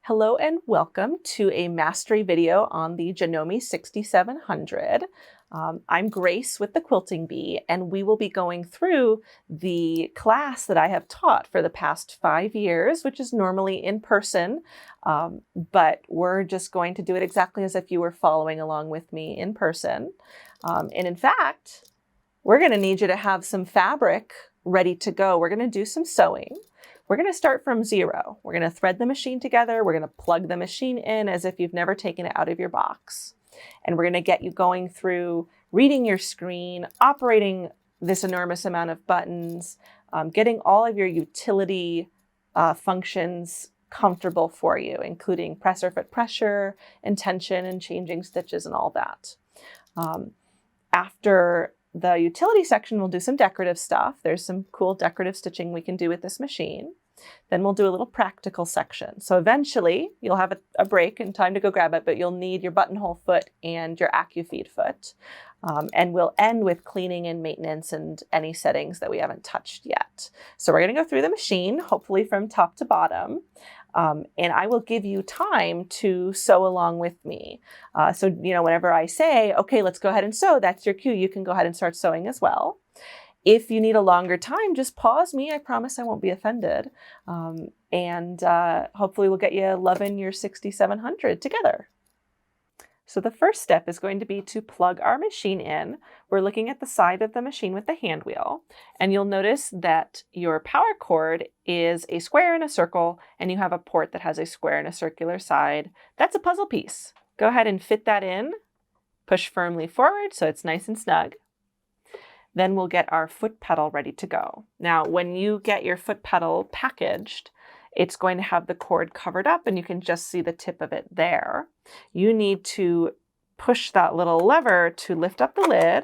Hello and welcome to a mastery video on the Janome 6700. I'm Grace with the Quilting Bee, and we will be going through the class that I have taught for the past 5 years, which is normally in person, but we're just going to do it exactly as if you were following along with me in person. And in fact, we're going to need you to have some fabric ready to go. We're going to do some sewing. We're going to start from zero. We're going to thread the machine together. We're going to plug the machine in as if you've never taken it out of your box. And we're going to get you going through reading your screen, operating this enormous amount of buttons, getting all of your utility functions comfortable for you, including presser foot pressure and tension and changing stitches and all that. After the utility section, we'll do some decorative stuff. There's some cool decorative stitching we can do with this machine. Then we'll do a little practical section. So eventually you'll have a break and time to go grab it, but you'll need your buttonhole foot and your AccuFeed foot. And we'll end with cleaning and maintenance and any settings that we haven't touched yet. So we're going to go through the machine, hopefully from top to bottom. And I will give you time to sew along with me. So, whenever I say, okay, let's go ahead and sew, that's your cue. You can go ahead and start sewing as well. If you need a longer time, just pause me. I promise I won't be offended. And hopefully we'll get you loving your 6700 together. So the first step is going to be to plug our machine in. We're looking at the side of the machine with the hand wheel, and you'll notice that your power cord is a square and a circle, and you have a port that has a square and a circular side. That's a puzzle piece. Go ahead and fit that in. Push firmly forward so it's nice and snug. Then we'll get our foot pedal ready to go. Now, when you get your foot pedal packaged, it's going to have the cord covered up and you can just see the tip of it there. You need to push that little lever to lift up the lid,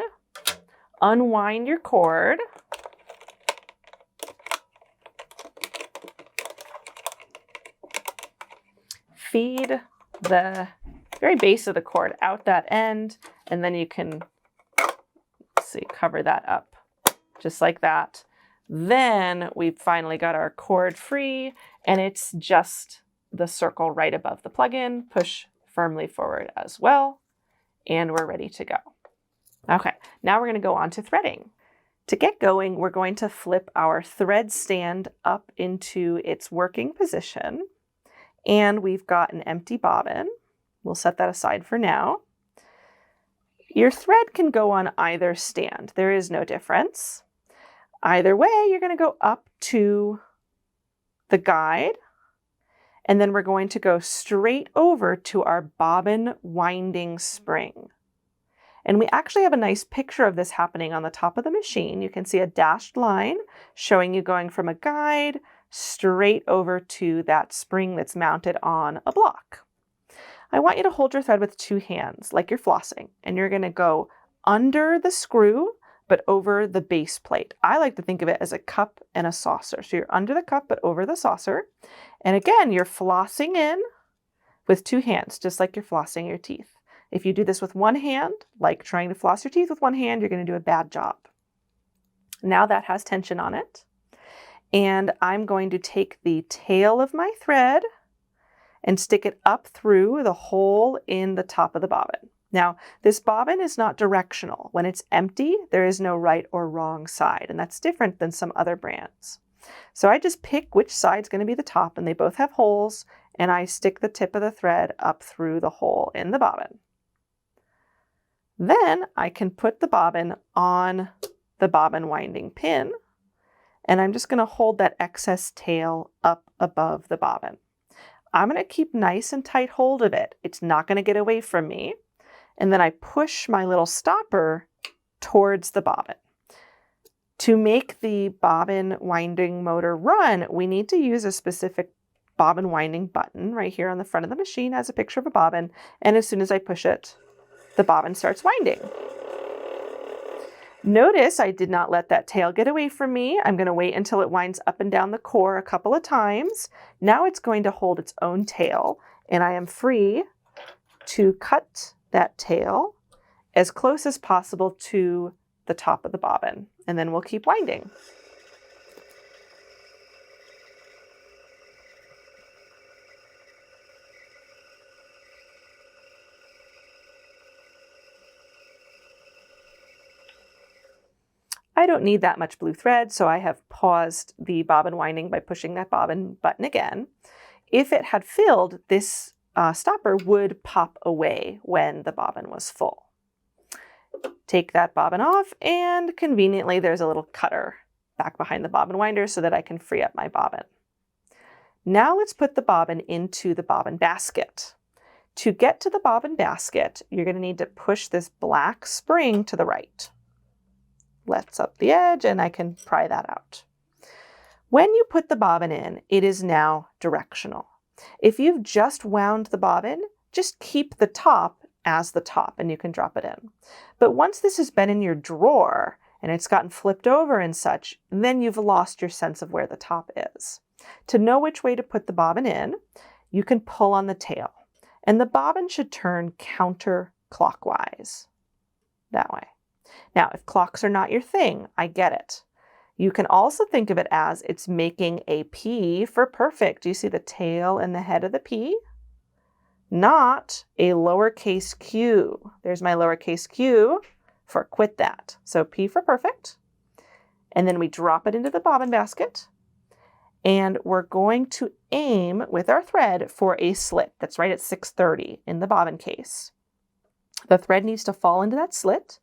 unwind your cord, feed the very base of the cord out that end, and then you can cover that up just like that. Then we've finally got our cord free, and it's just the circle right above the plug-in. Push firmly forward as well, and we're ready to go. Okay, now we're going to go on to threading. To get going, we're going to flip our thread stand up into its working position, and we've got an empty bobbin. We'll set that aside for now. Your thread can go on either stand. There is no difference. Either way, you're going to go up to the guide, and then we're going to go straight over to our bobbin winding spring. And we actually have a nice picture of this happening on the top of the machine. You can see a dashed line showing you going from a guide straight over to that spring that's mounted on a block. I want you to hold your thread with 2 hands like you're flossing, and you're going to go under the screw but over the base plate. I like to think of it as a cup and a saucer. So you're under the cup but over the saucer. And again, you're flossing in with 2 hands, just like you're flossing your teeth. If you do this with one hand, like trying to floss your teeth with one hand, you're going to do a bad job. Now that has tension on it. And I'm going to take the tail of my thread and stick it up through the hole in the top of the bobbin. Now, this bobbin is not directional. When it's empty, there is no right or wrong side, and that's different than some other brands. So I just pick which side's going to be the top, and they both have holes, and I stick the tip of the thread up through the hole in the bobbin. Then I can put the bobbin on the bobbin winding pin, and I'm just going to hold that excess tail up above the bobbin. I'm going to keep nice and tight hold of it. It's not going to get away from me. And then I push my little stopper towards the bobbin. To make the bobbin winding motor run, we need to use a specific bobbin winding button right here on the front of the machine as a picture of a bobbin. And as soon as I push it, the bobbin starts winding. Notice I did not let that tail get away from me. I'm going to wait until it winds up and down the core a couple of times. Now it's going to hold its own tail, and I am free to cut that tail as close as possible to the top of the bobbin, and then we'll keep winding. I don't need that much blue thread, so I have paused the bobbin winding by pushing that bobbin button again. If it had filled, this stopper would pop away when the bobbin was full. Take that bobbin off, and conveniently there's a little cutter back behind the bobbin winder so that I can free up my bobbin. Now let's put the bobbin into the bobbin basket. To get to the bobbin basket, you're going to need to push this black spring to the right. Let's up the edge, and I can pry that out. When you put the bobbin in, it is now directional. If you've just wound the bobbin, just keep the top as the top and you can drop it in. But once this has been in your drawer and it's gotten flipped over and such, then you've lost your sense of where the top is. To know which way to put the bobbin in, you can pull on the tail, and the bobbin should turn counterclockwise that way. Now, if clocks are not your thing, I get it. You can also think of it as it's making a P for perfect. Do you see the tail and the head of the P? Not a lowercase q. There's my lowercase q for quit that. So P for perfect. And then we drop it into the bobbin basket. And we're going to aim with our thread for a slit that's right at 630 in the bobbin case. The thread needs to fall into that slit.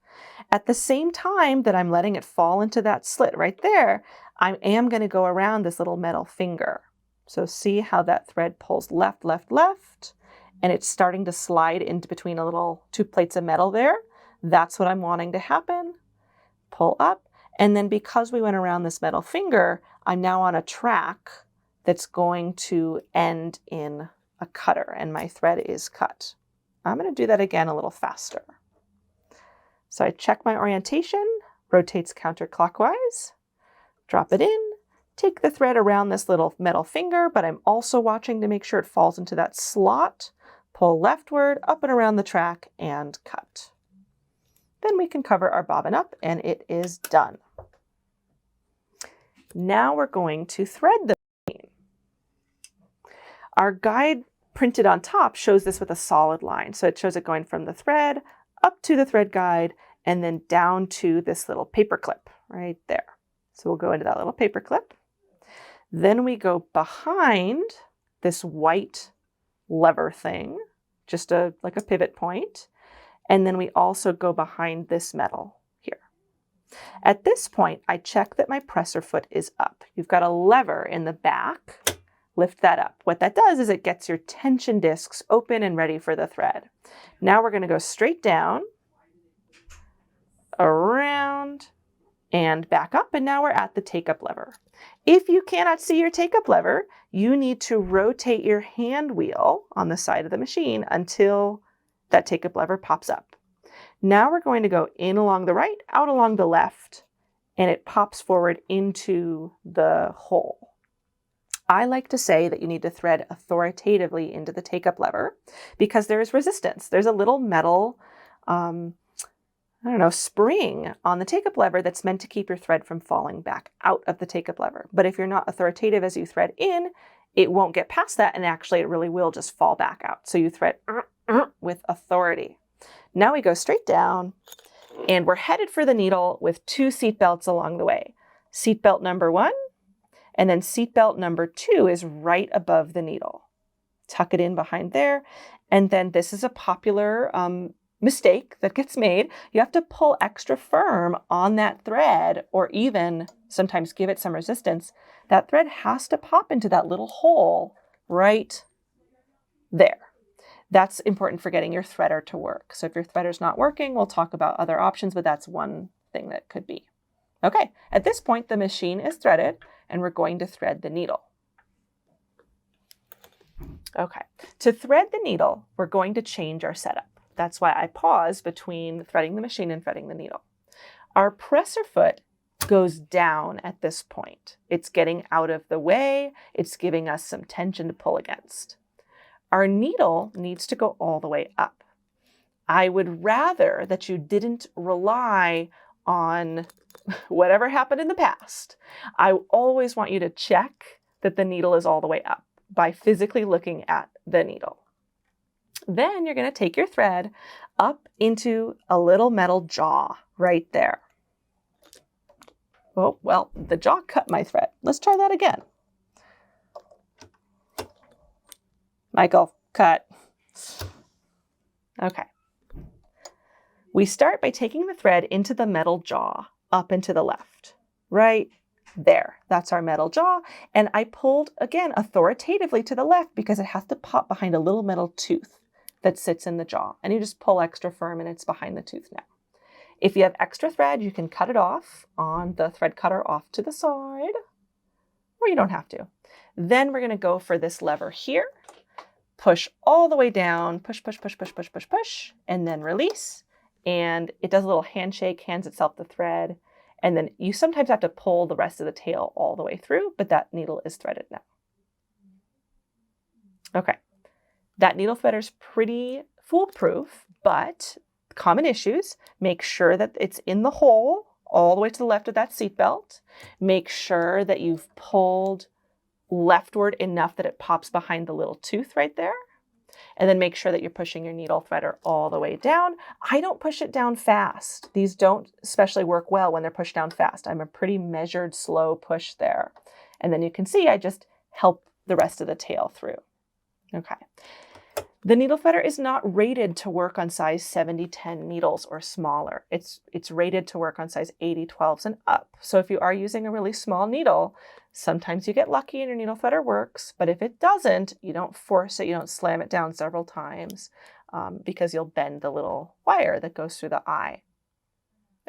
At the same time that I'm letting it fall into that slit right there, I am going to go around this little metal finger. So see how that thread pulls left, left, left, and it's starting to slide into between two plates of metal there. That's what I'm wanting to happen. Pull up, and then because we went around this metal finger, I'm now on a track that's going to end in a cutter, and my thread is cut. I'm going to do that again a little faster. So I check my orientation, rotates counterclockwise, drop it in, take the thread around this little metal finger, but I'm also watching to make sure it falls into that slot, pull leftward, up and around the track, and cut. Then we can cover our bobbin up, and it is done. Now we're going to thread the machine. Our guide printed on top shows this with a solid line. So it shows it going from the thread up to the thread guide and then down to this little paper clip right there. So we'll go into that little paper clip. Then we go behind this white lever thing, just like a pivot point. And then we also go behind this metal here. At this point, I check that my presser foot is up. You've got a lever in the back. Lift that up. What that does is it gets your tension discs open and ready for the thread. Now we're going to go straight down, around, and back up, and now we're at the take-up lever. If you cannot see your take-up lever, you need to rotate your hand wheel on the side of the machine until that take-up lever pops up. Now we're going to go in along the right, out along the left, and it pops forward into the hole. I like to say that you need to thread authoritatively into the take-up lever because there is resistance. There's a little metal, spring on the take-up lever that's meant to keep your thread from falling back out of the take-up lever. But if you're not authoritative as you thread in, it won't get past that, and actually it really will just fall back out. So you thread with authority. Now we go straight down, and we're headed for the needle with 2 seat belts along the way. Seat belt number 1, and then seat belt number 2 is right above the needle. Tuck it in behind there, and then this is a popular mistake that gets made. You have to pull extra firm on that thread, or even sometimes give it some resistance. That thread has to pop into that little hole right there. That's important for getting your threader to work. So if your threader's not working, we'll talk about other options, but that's one thing that could be. Okay, at this point, the machine is threaded, and we're going to thread the needle. Okay, to thread the needle, we're going to change our setup. That's why I pause between threading the machine and threading the needle. Our presser foot goes down at this point. It's getting out of the way. It's giving us some tension to pull against. Our needle needs to go all the way up. I would rather that you didn't rely on whatever happened in the past. I always want you to check that the needle is all the way up by physically looking at the needle. Then you're going to take your thread up into a little metal jaw right there. Oh, well, the jaw cut my thread. Let's try that again. Michael, cut. Okay. We start by taking the thread into the metal jaw, up and to the left. Right there. That's our metal jaw. And I pulled, again, authoritatively to the left because it has to pop behind a little metal tooth that sits in the jaw. And you just pull extra firm and it's behind the tooth now. If you have extra thread, you can cut it off on the thread cutter off to the side, or you don't have to. Then we're going to go for this lever here. Push all the way down, push, push, push, push, push, push, push, and then release. And it does a little handshake, hands itself the thread. And then you sometimes have to pull the rest of the tail all the way through, but that needle is threaded now. Okay, that needle threader is pretty foolproof, but common issues, make sure that it's in the hole all the way to the left of that seat belt. Make sure that you've pulled leftward enough that it pops behind the little tooth right there. And then make sure that you're pushing your needle threader all the way down. I don't push it down fast. These don't especially work well when they're pushed down fast. I'm a pretty measured, slow push there. And then you can see I just help the rest of the tail through. Okay. The needle threader is not rated to work on size 70-10 needles or smaller. It's rated to work on size 80-12s and up. So if you are using a really small needle, sometimes you get lucky and your needle threader works, but if it doesn't, you don't force it, you don't slam it down several times because you'll bend the little wire that goes through the eye.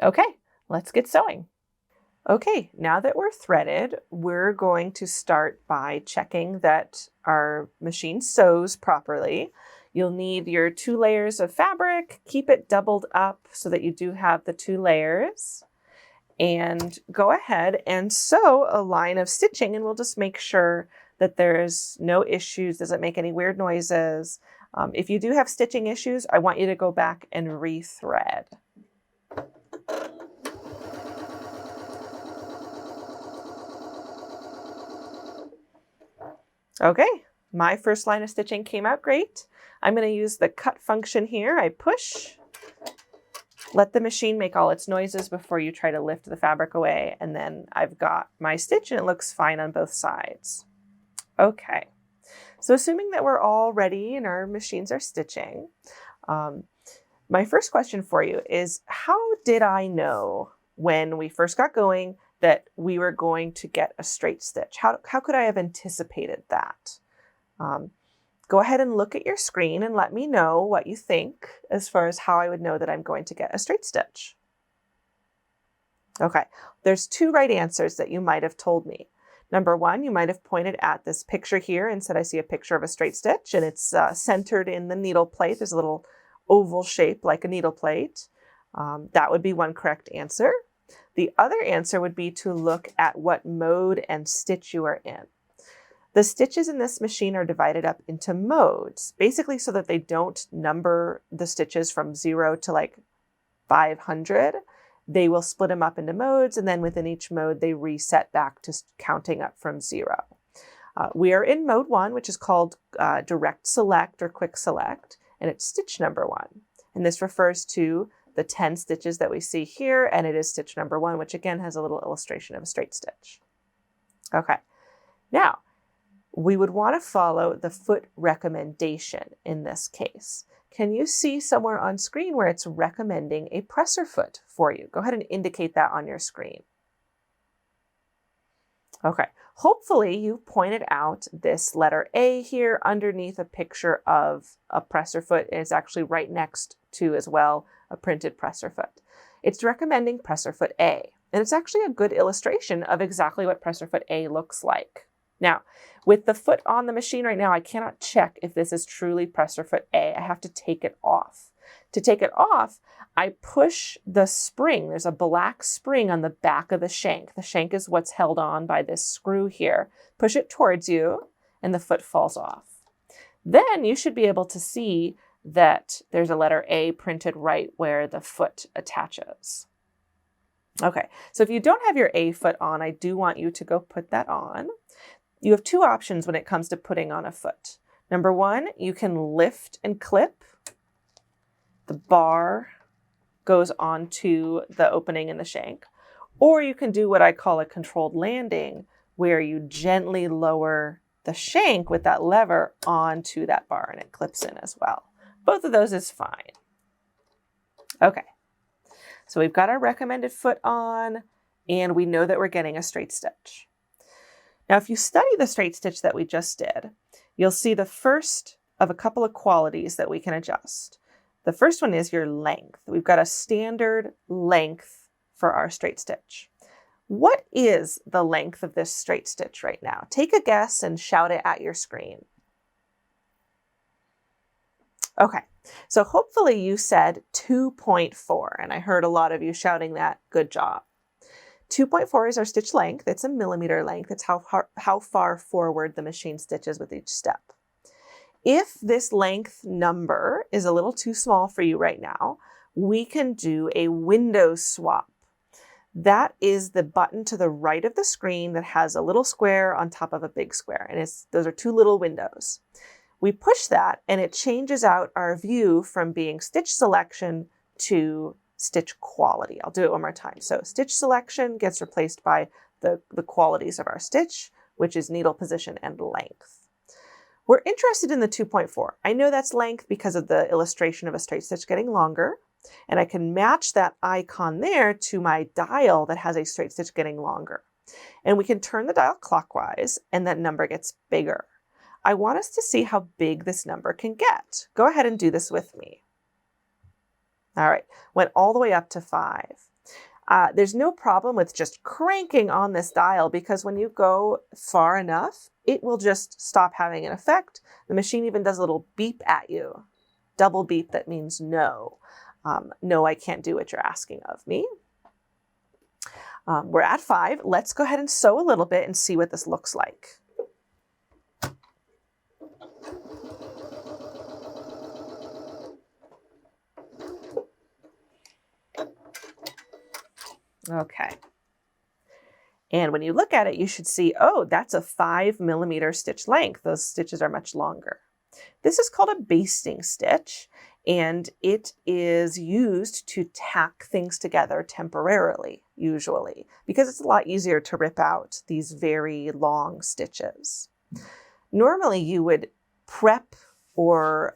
Okay, let's get sewing. Okay, now that we're threaded, we're going to start by checking that our machine sews properly. You'll need your 2 layers of fabric. Keep it doubled up so that you do have the 2 layers. And go ahead and sew a line of stitching, and we'll just make sure that there's no issues, doesn't make any weird noises. If you do have stitching issues, I want you to go back and rethread. Okay, my first line of stitching came out great. I'm going to use the cut function here. I push, let the machine make all its noises before you try to lift the fabric away, and then I've got my stitch and it looks fine on both sides. Okay, so assuming that we're all ready and our machines are stitching, my first question for you is, how did I know when we first got going that we were going to get a straight stitch? How could I have anticipated that? Go ahead and look at your screen and let me know what you think as far as how I would know that I'm going to get a straight stitch. Okay, there's 2 right answers that you might have told me. Number 1, you might have pointed at this picture here and said, I see a picture of a straight stitch, and it's centered in the needle plate. There's a little oval shape like a needle plate. That would be one correct answer. The other answer would be to look at what mode and stitch you are in. The stitches in this machine are divided up into modes, basically so that they don't number the stitches from 0 to like 500. They will split them up into modes, and then within each mode, they reset back to counting up from 0. We are in mode 1, which is called direct select or quick select, and it's stitch number 1. And this refers to the 10 stitches that we see here, and it is stitch number 1, which again has a little illustration of a straight stitch. Okay, now we would want to follow the foot recommendation in this case. Can you see somewhere on screen where it's recommending a presser foot for you? Go ahead and indicate that on your screen. Okay, hopefully you pointed out this letter A here underneath a picture of a presser foot, and it's actually right next to as well a printed presser foot. It's recommending presser foot A, and it's actually a good illustration of exactly what presser foot A looks like. Now, with the foot on the machine right now, I cannot check if this is truly presser foot A. I have to take it off. To take it off, I push the spring. There's a black spring on the back of the shank. The shank is what's held on by this screw here. Push it towards you, and the foot falls off. Then you should be able to see that there's a letter A printed right where the foot attaches. Okay, so if you don't have your A foot on, I do want you to go put that on. You have 2 options when it comes to putting on a foot. Number 1, you can lift and clip. The bar goes onto the opening in the shank. Or you can do what I call a controlled landing, where you gently lower the shank with that lever onto that bar and it clips in as well. Both of those is fine. Okay, so we've got our recommended foot on, and we know that we're getting a straight stitch. Now, if you study the straight stitch that we just did, you'll see the first of a couple of qualities that we can adjust. The first one is your length. We've got a standard length for our straight stitch. What is the length of this straight stitch right now? Take a guess and shout it at your screen. Okay, so hopefully you said 2.4, and I heard a lot of you shouting that. Good job. 2.4 is our stitch length. It's a millimeter length. It's how far forward the machine stitches with each step. If this length number is a little too small for you right now, we can do a window swap. That is the button to the right of the screen that has a little square on top of a big square, and those are two little windows. We push that and it changes out our view from being stitch selection to stitch quality. I'll do it one more time. So stitch selection gets replaced by the qualities of our stitch, which is needle position and length. We're interested in the 2.4. I know that's length because of the illustration of a straight stitch getting longer, and I can match that icon there to my dial that has a straight stitch getting longer. And we can turn the dial clockwise and that number gets bigger. I want us to see how big this number can get. Go ahead and do this with me. All right, went all the way up to 5. There's no problem with just cranking on this dial because when you go far enough, it will just stop having an effect. The machine even does a little beep at you. Double beep that means no. No, I can't do what you're asking of me. We're at 5. Let's go ahead and sew a little bit and see what this looks like. Okay. And when you look at it, you should see, oh, that's a 5 millimeter stitch length. Those stitches are much longer. This is called a basting stitch, and it is used to tack things together temporarily, usually, because it's a lot easier to rip out these very long stitches. Normally, you would prep or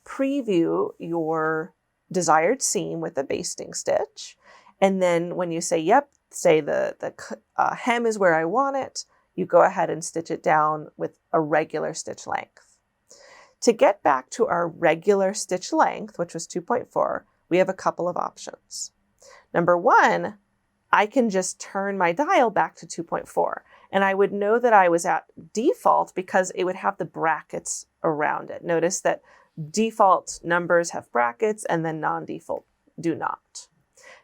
preview your desired seam with a basting stitch. And then when you say, yep, say the hem is where I want it, you go ahead and stitch it down with a regular stitch length. To get back to our regular stitch length, which was 2.4, we have a couple of options. Number one, I can just turn my dial back to 2.4, and I would know that I was at default because it would have the brackets around it. Notice that default numbers have brackets and then non-default do not.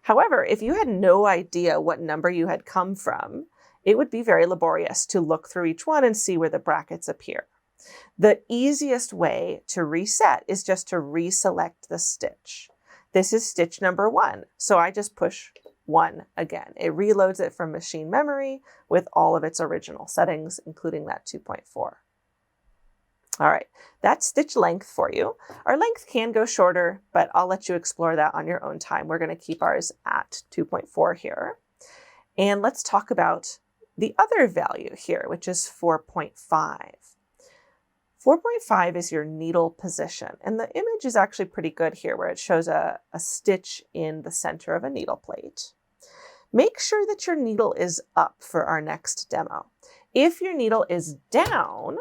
However, if you had no idea what number you had come from, it would be very laborious to look through each one and see where the brackets appear. The easiest way to reset is just to reselect the stitch. This is stitch number 1, so I just push 1 again. It reloads it from machine memory with all of its original settings, including that 2.4. All right, that's stitch length for you. Our length can go shorter, but I'll let you explore that on your own time. We're going to keep ours at 2.4 here. And let's talk about the other value here, which is 4.5. 4.5 is your needle position, and the image is actually pretty good here where it shows a stitch in the center of a needle plate. Make sure that your needle is up for our next demo. If your needle is down,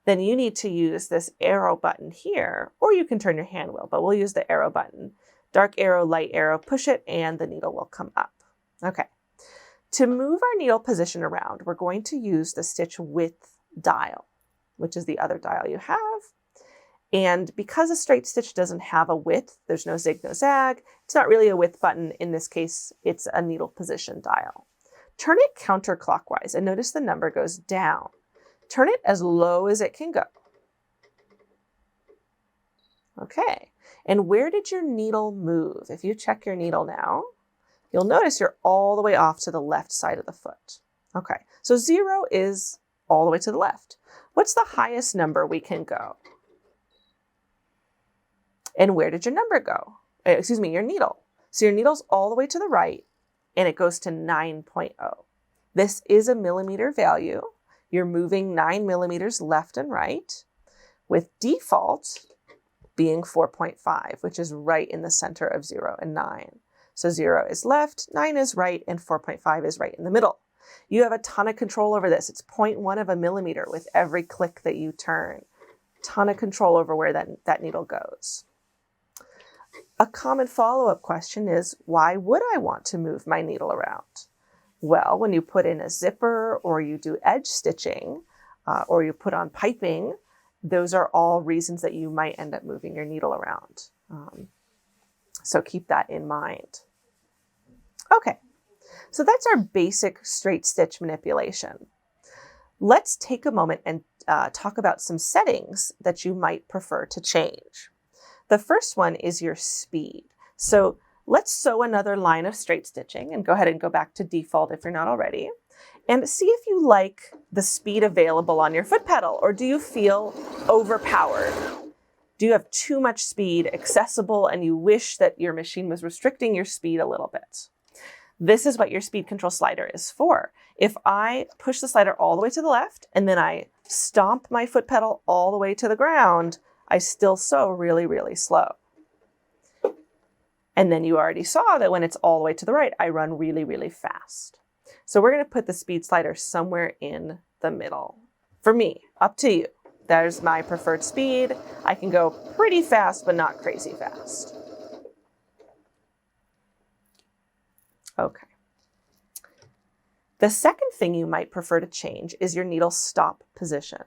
then you need to use this arrow button here, or you can turn your hand wheel, but we'll use the arrow button. Dark arrow, light arrow, push it, and the needle will come up. Okay. To move our needle position around, we're going to use the stitch width dial, which is the other dial you have. And because a straight stitch doesn't have a width, there's no zig, no zag, it's not really a width button. In this case, it's a needle position dial. Turn it counterclockwise and notice the number goes down. Turn it as low as it can go. Okay, and where did your needle move? If you check your needle now, you'll notice you're all the way off to the left side of the foot. Okay, so 0 is all the way to the left. What's the highest number we can go? And where did your number go? Excuse me, your needle. So your needle's all the way to the right. and it goes to 9.0. This is a millimeter value. You're moving 9 millimeters left and right, with default being 4.5, which is right in the center of 0 and 9. So 0 is left, 9 is right, and 4.5 is right in the middle. You have a ton of control over this. It's 0.1 of a millimeter with every click that you turn. Ton of control over where that needle goes. A common follow-up question is, why would I want to move my needle around? Well, when you put in a zipper or you do edge stitching or you put on piping, those are all reasons that you might end up moving your needle around. So keep that in mind. Okay, so that's our basic straight stitch manipulation. Let's take a moment and talk about some settings that you might prefer to change. The first one is your speed. So let's sew another line of straight stitching and go ahead and go back to default if you're not already. And see if you like the speed available on your foot pedal, or do you feel overpowered? Do you have too much speed accessible and you wish that your machine was restricting your speed a little bit? This is what your speed control slider is for. If I push the slider all the way to the left and then I stomp my foot pedal all the way to the ground, I still sew really, really slow. And then you already saw that when it's all the way to the right, I run really, really fast. So we're going to put the speed slider somewhere in the middle. For me, up to you. There's my preferred speed. I can go pretty fast, but not crazy fast. Okay. The second thing you might prefer to change is your needle stop position.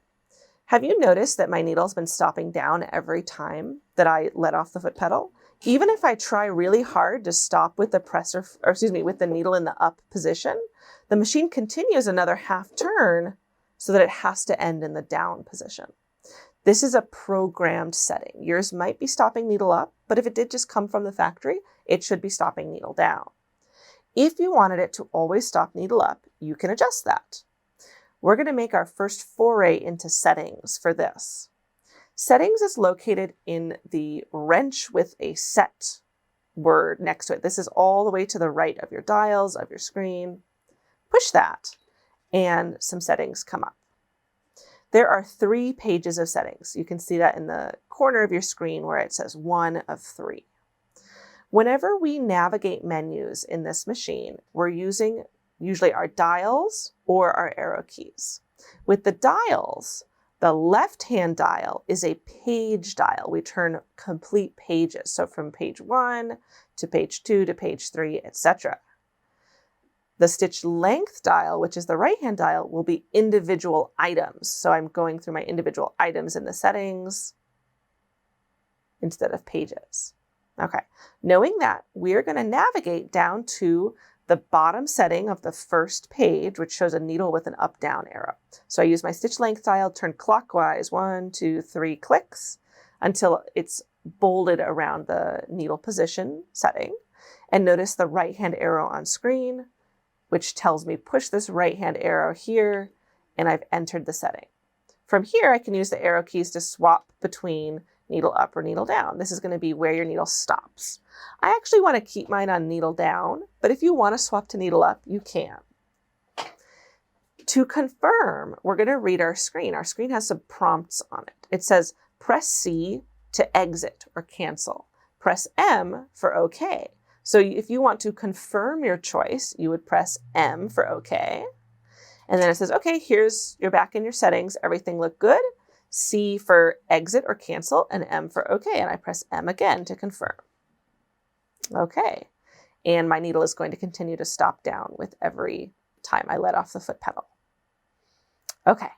Have you noticed that my needle's been stopping down every time that I let off the foot pedal? Even if I try really hard to stop with with the needle in the up position, the machine continues another half turn so that it has to end in the down position. This is a programmed setting. Yours might be stopping needle up, but if it did just come from the factory, it should be stopping needle down. If you wanted it to always stop needle up, you can adjust that. We're going to make our first foray into settings for this. Settings is located in the wrench with a set word next to it. This is all the way to the right of your dials, of your screen. Push that, and some settings come up. There are 3 pages of settings. You can see that in the corner of your screen where it says 1 of 3. Whenever we navigate menus in this machine, we're using usually our dials or our arrow keys. With the dials, the left-hand dial is a page dial. We turn complete pages. So from page 1 to page 2 to page 3, etc. The stitch length dial, which is the right-hand dial, will be individual items. So I'm going through my individual items in the settings instead of pages. Okay, knowing that, we're going to navigate down to the bottom setting of the first page, which shows a needle with an up-down arrow. So I use my stitch length dial, turn clockwise 1, 2, 3 clicks until it's bolded around the needle position setting. And notice the right-hand arrow on screen, which tells me push this right-hand arrow here, and I've entered the setting. From here, I can use the arrow keys to swap between needle up or needle down. This is going to be where your needle stops. I actually want to keep mine on needle down, but if you want to swap to needle up, you can. To confirm, we're going to read our screen. Our screen has some prompts on it. It says, press C to exit or cancel. Press M for OK. So if you want to confirm your choice, you would press M for OK. And then it says, okay, you're back in your settings. Everything looked good. C for exit or cancel, and M for OK. And I press M again to confirm. Okay. And my needle is going to continue to stop down with every time I let off the foot pedal. Okay.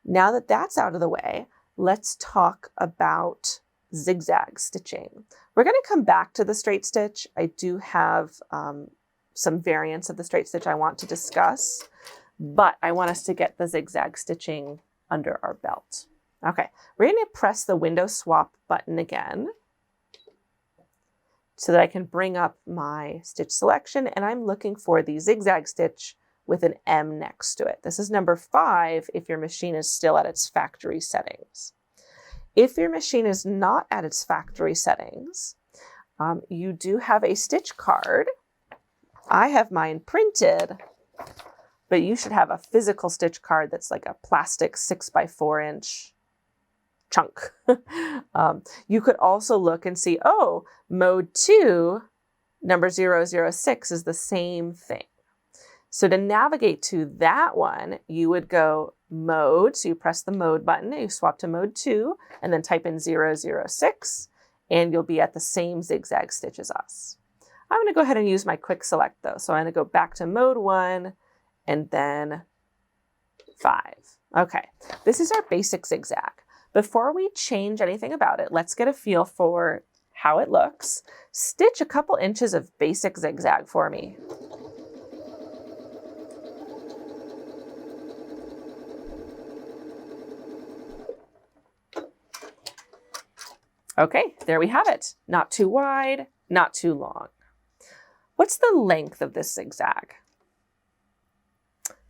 Now that that's out of the way, let's talk about zigzag stitching. We're going to come back to the straight stitch. I do have some variants of the straight stitch I want to discuss, but I want us to get the zigzag stitching under our belt. Okay, we're going to press the window swap button again so that I can bring up my stitch selection, and I'm looking for the zigzag stitch with an M next to it. This is number 5 if your machine is still at its factory settings. If your machine is not at its factory settings, you do have a stitch card I have mine printed, but you should have a physical stitch card that's like a plastic 6x4" chunk. You could also look and see, oh, mode 2, number 006 is the same thing. So to navigate to that one, you would go mode. So you press the mode button, and you swap to mode 2, and then type in 006, and you'll be at the same zigzag stitch as us. I'm going to go ahead and use my quick select though. So I'm going to go back to mode 1 and then 5. Okay, this is our basic zigzag. Before we change anything about it, let's get a feel for how it looks. Stitch a couple inches of basic zigzag for me. Okay, there we have it. Not too wide, not too long. What's the length of this zigzag?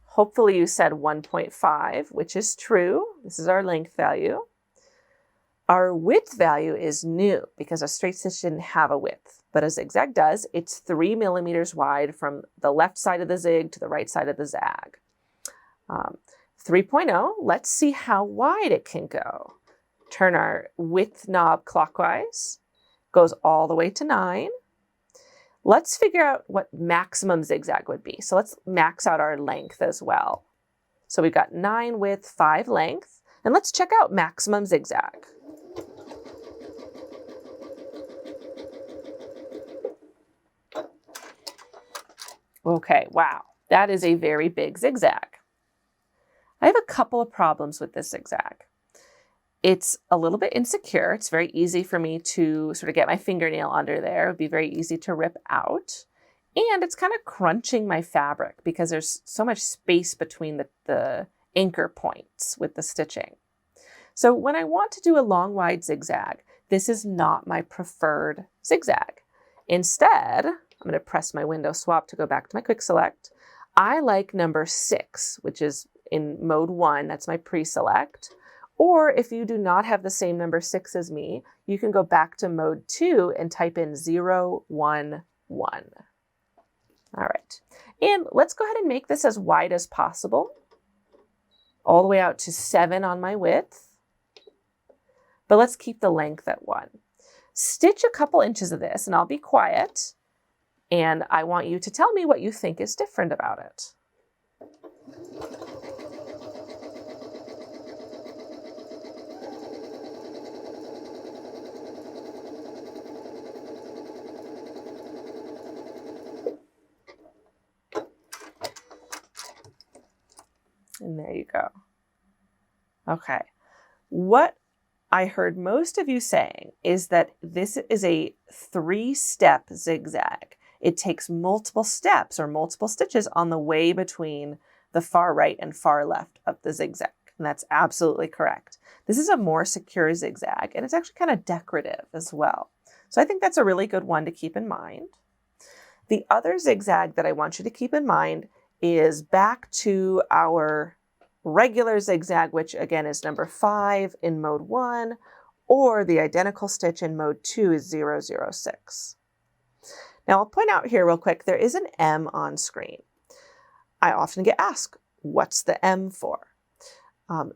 Hopefully you said 1.5, which is true. This is our length value. Our width value is new because a straight stitch didn't have a width, but a zigzag does. It's 3 millimeters wide from the left side of the zig to the right side of the zag. 3.0, let's see how wide it can go. Turn our width knob clockwise, goes all the way to 9. Let's figure out what maximum zigzag would be. So let's max out our length as well. So we've got 9 width, 5 length, and let's check out maximum zigzag. Okay, wow, that is a very big zigzag. I have a couple of problems with this zigzag. It's a little bit insecure. It's very easy for me to sort of get my fingernail under there. It would be very easy to rip out. And it's kind of crunching my fabric because there's so much space between the anchor points with the stitching. So when I want to do a long wide zigzag, this is not my preferred zigzag. Instead, I'm going to press my window swap to go back to my quick select. I like number 6, which is in mode 1. That's my pre-select. Or if you do not have the same number 6 as me, you can go back to mode 2 and type in 011. All right. And let's go ahead and make this as wide as possible. All the way out to 7 on my width. But let's keep the length at 1. Stitch a couple inches of this and I'll be quiet. And I want you to tell me what you think is different about it. And there you go. Okay. What I heard most of you saying is that this is a 3-step zigzag. It takes multiple steps or multiple stitches on the way between the far right and far left of the zigzag. And that's absolutely correct. This is a more secure zigzag, and it's actually kind of decorative as well. So I think that's a really good one to keep in mind. The other zigzag that I want you to keep in mind is back to our regular zigzag, which again is number 5 in mode 1, or the identical stitch in mode 2 is 006. Now I'll point out here real quick, there is an M on screen. I often get asked, what's the M for?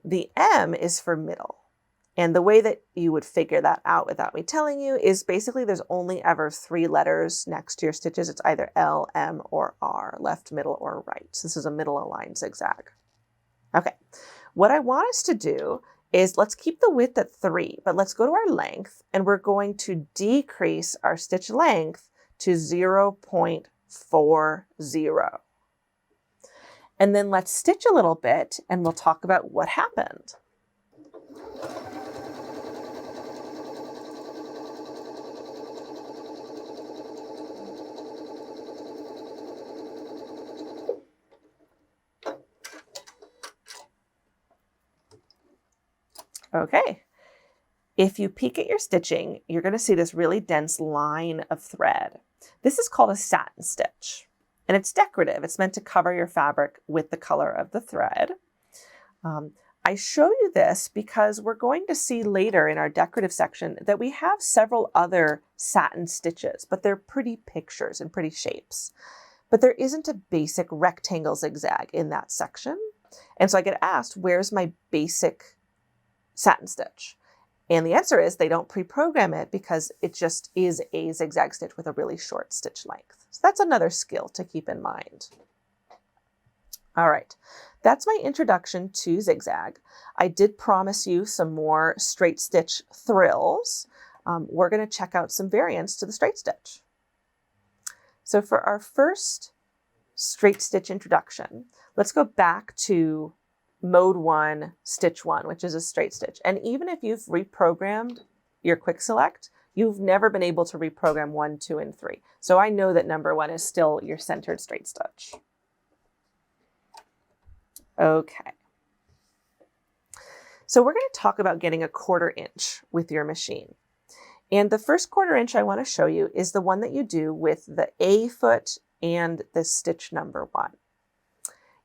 The M is for middle. And the way that you would figure that out without me telling you is basically there's only ever 3 letters next to your stitches. It's either L, M, or R, left, middle, or right. So this is a middle aligned zigzag. Okay, what I want us to do is let's keep the width at 3, but let's go to our length and we're going to decrease our stitch length to 0.40. And then let's stitch a little bit and we'll talk about what happened. Okay, if you peek at your stitching, you're going to see this really dense line of thread. This is called a satin stitch, and it's decorative. It's meant to cover your fabric with the color of the thread. I show you this because we're going to see later in our decorative section that we have several other satin stitches, but they're pretty pictures and pretty shapes. but there isn't a basic rectangle zigzag in that section. And so I get asked, where's my basic satin stitch? And the answer is they don't pre-program it because it just is a zigzag stitch with a really short stitch length. So that's another skill to keep in mind. All right, that's my introduction to zigzag. I did promise you some more straight stitch thrills. We're going to check out some variants to the straight stitch. So for our first straight stitch introduction, let's go back to mode 1, stitch 1, which is a straight stitch. And even if you've reprogrammed your quick select, you've never been able to reprogram 1, 2, and 3. So I know that number 1 is still your centered straight stitch. Okay. So we're going to talk about getting a 1/4 inch with your machine. And the first 1/4 inch I want to show you is the one that you do with the A foot and the stitch number 1.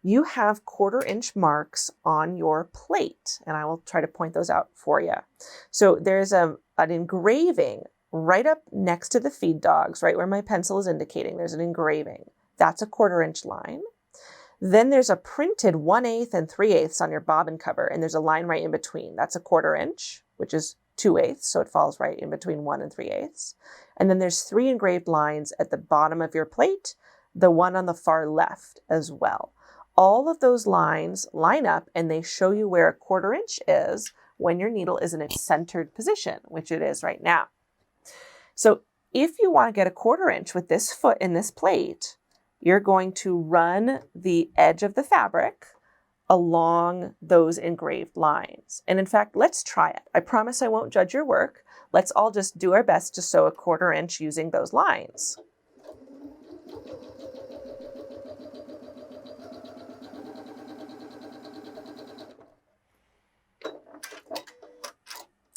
You have 1/4 inch marks on your plate, and I will try to point those out for you. So there's an engraving right up next to the feed dogs, right where my pencil is indicating. There's an engraving. That's a 1/4 inch line. Then there's a printed 1/8 and 3/8 on your bobbin cover, and there's a line right in between. That's a 1/4 inch, which is 2/8, so it falls right in between 1 and 3/8. And then there's 3 engraved lines at the bottom of your plate, the one on the far left as well. All of those lines line up and they show you where a 1/4 inch is when your needle is in its centered position, which it is right now. So if you want to get a 1/4 inch with this foot in this plate, you're going to run the edge of the fabric along those engraved lines. And in fact, let's try it. I promise I won't judge your work. Let's all just do our best to sew a 1/4 inch using those lines.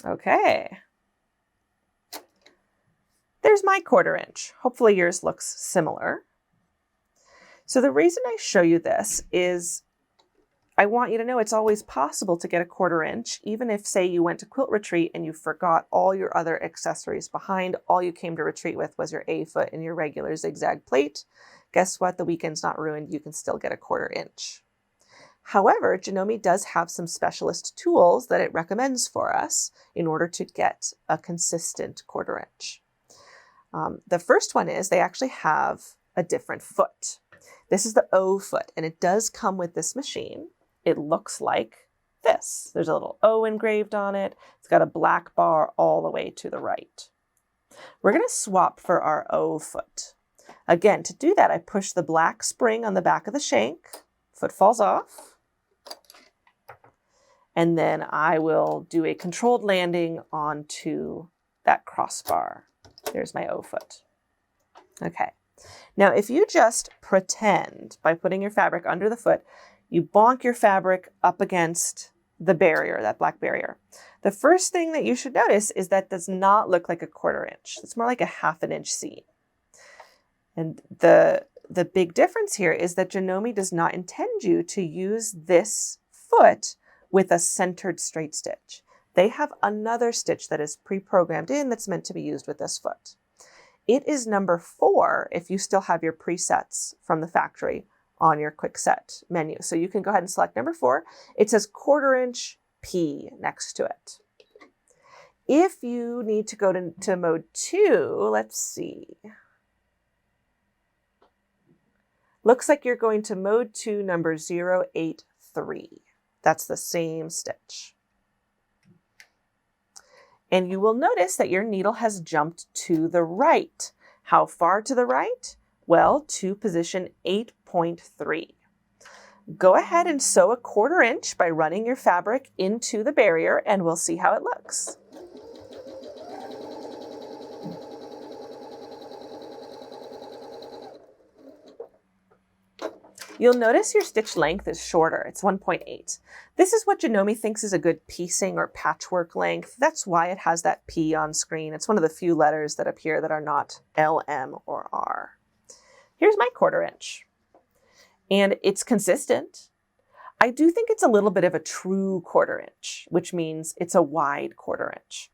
Okay. There's my 1/4 inch. Hopefully yours looks similar. So the reason I show you this is I want you to know it's always possible to get a 1/4 inch, even if, say, you went to quilt retreat and you forgot all your other accessories behind. All you came to retreat with was your A foot and your regular zigzag plate. Guess what? The weekend's not ruined. You can still get a 1/4 inch. However, Janome does have some specialist tools that it recommends for us in order to get a consistent 1/4 inch. The first one is they actually have a different foot. This is the O foot, and it does come with this machine. It looks like this. There's a little O engraved on it. It's got a black bar all the way to the right. We're going to swap for our O foot. Again, to do that, I push the black spring on the back of the shank. Foot falls off. And then I will do a controlled landing onto that crossbar. There's my O foot. Okay. Now, if you just pretend by putting your fabric under the foot, you bonk your fabric up against the barrier, that black barrier. The first thing that you should notice is that does not look like a 1/4 inch. It's more like a 1/2 inch seam. And the big difference here is that Janome does not intend you to use this foot with a centered straight stitch. They have another stitch that is pre-programmed in that's meant to be used with this foot. It is number 4 if you still have your presets from the factory on your quick set menu. So you can go ahead and select number 4. It says 1/4 inch P next to it. If you need to go to mode 2, let's see. Looks like you're going to mode 2, number 083. That's the same stitch. And you will notice that your needle has jumped to the right. How far to the right? Well, to position 8.3. Go ahead and sew a 1/4 inch by running your fabric into the barrier, and we'll see how it looks. You'll notice your stitch length is shorter. It's 1.8. This is what Janome thinks is a good piecing or patchwork length. That's why it has that P on screen. It's one of the few letters that appear that are not L, M, or R. Here's my 1/4 inch. And it's consistent. I do think it's a little bit of a true 1/4 inch, which means it's a wide 1/4 inch.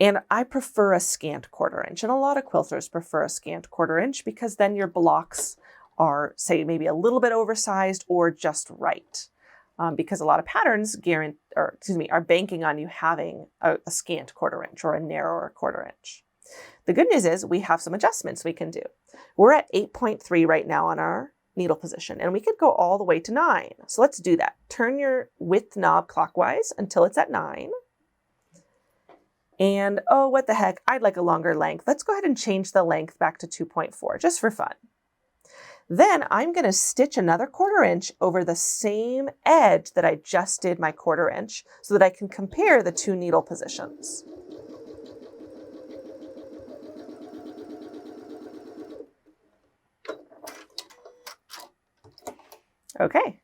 And I prefer a scant 1/4 inch. And a lot of quilters prefer a scant 1/4 inch because then your blocks are, say, maybe a little bit oversized or just right. Because a lot of patterns are banking on you having a scant 1/4 inch or a narrower 1/4 inch. The good news is we have some adjustments we can do. We're at 8.3 right now on our needle position, and we could go all the way to 9. So let's do that. Turn your width knob clockwise until it's at 9. And oh, what the heck, I'd like a longer length. Let's go ahead and change the length back to 2.4 just for fun. Then I'm going to stitch another 1/4 inch over the same edge that I just did my 1/4 inch so that I can compare the 2 needle positions. Okay,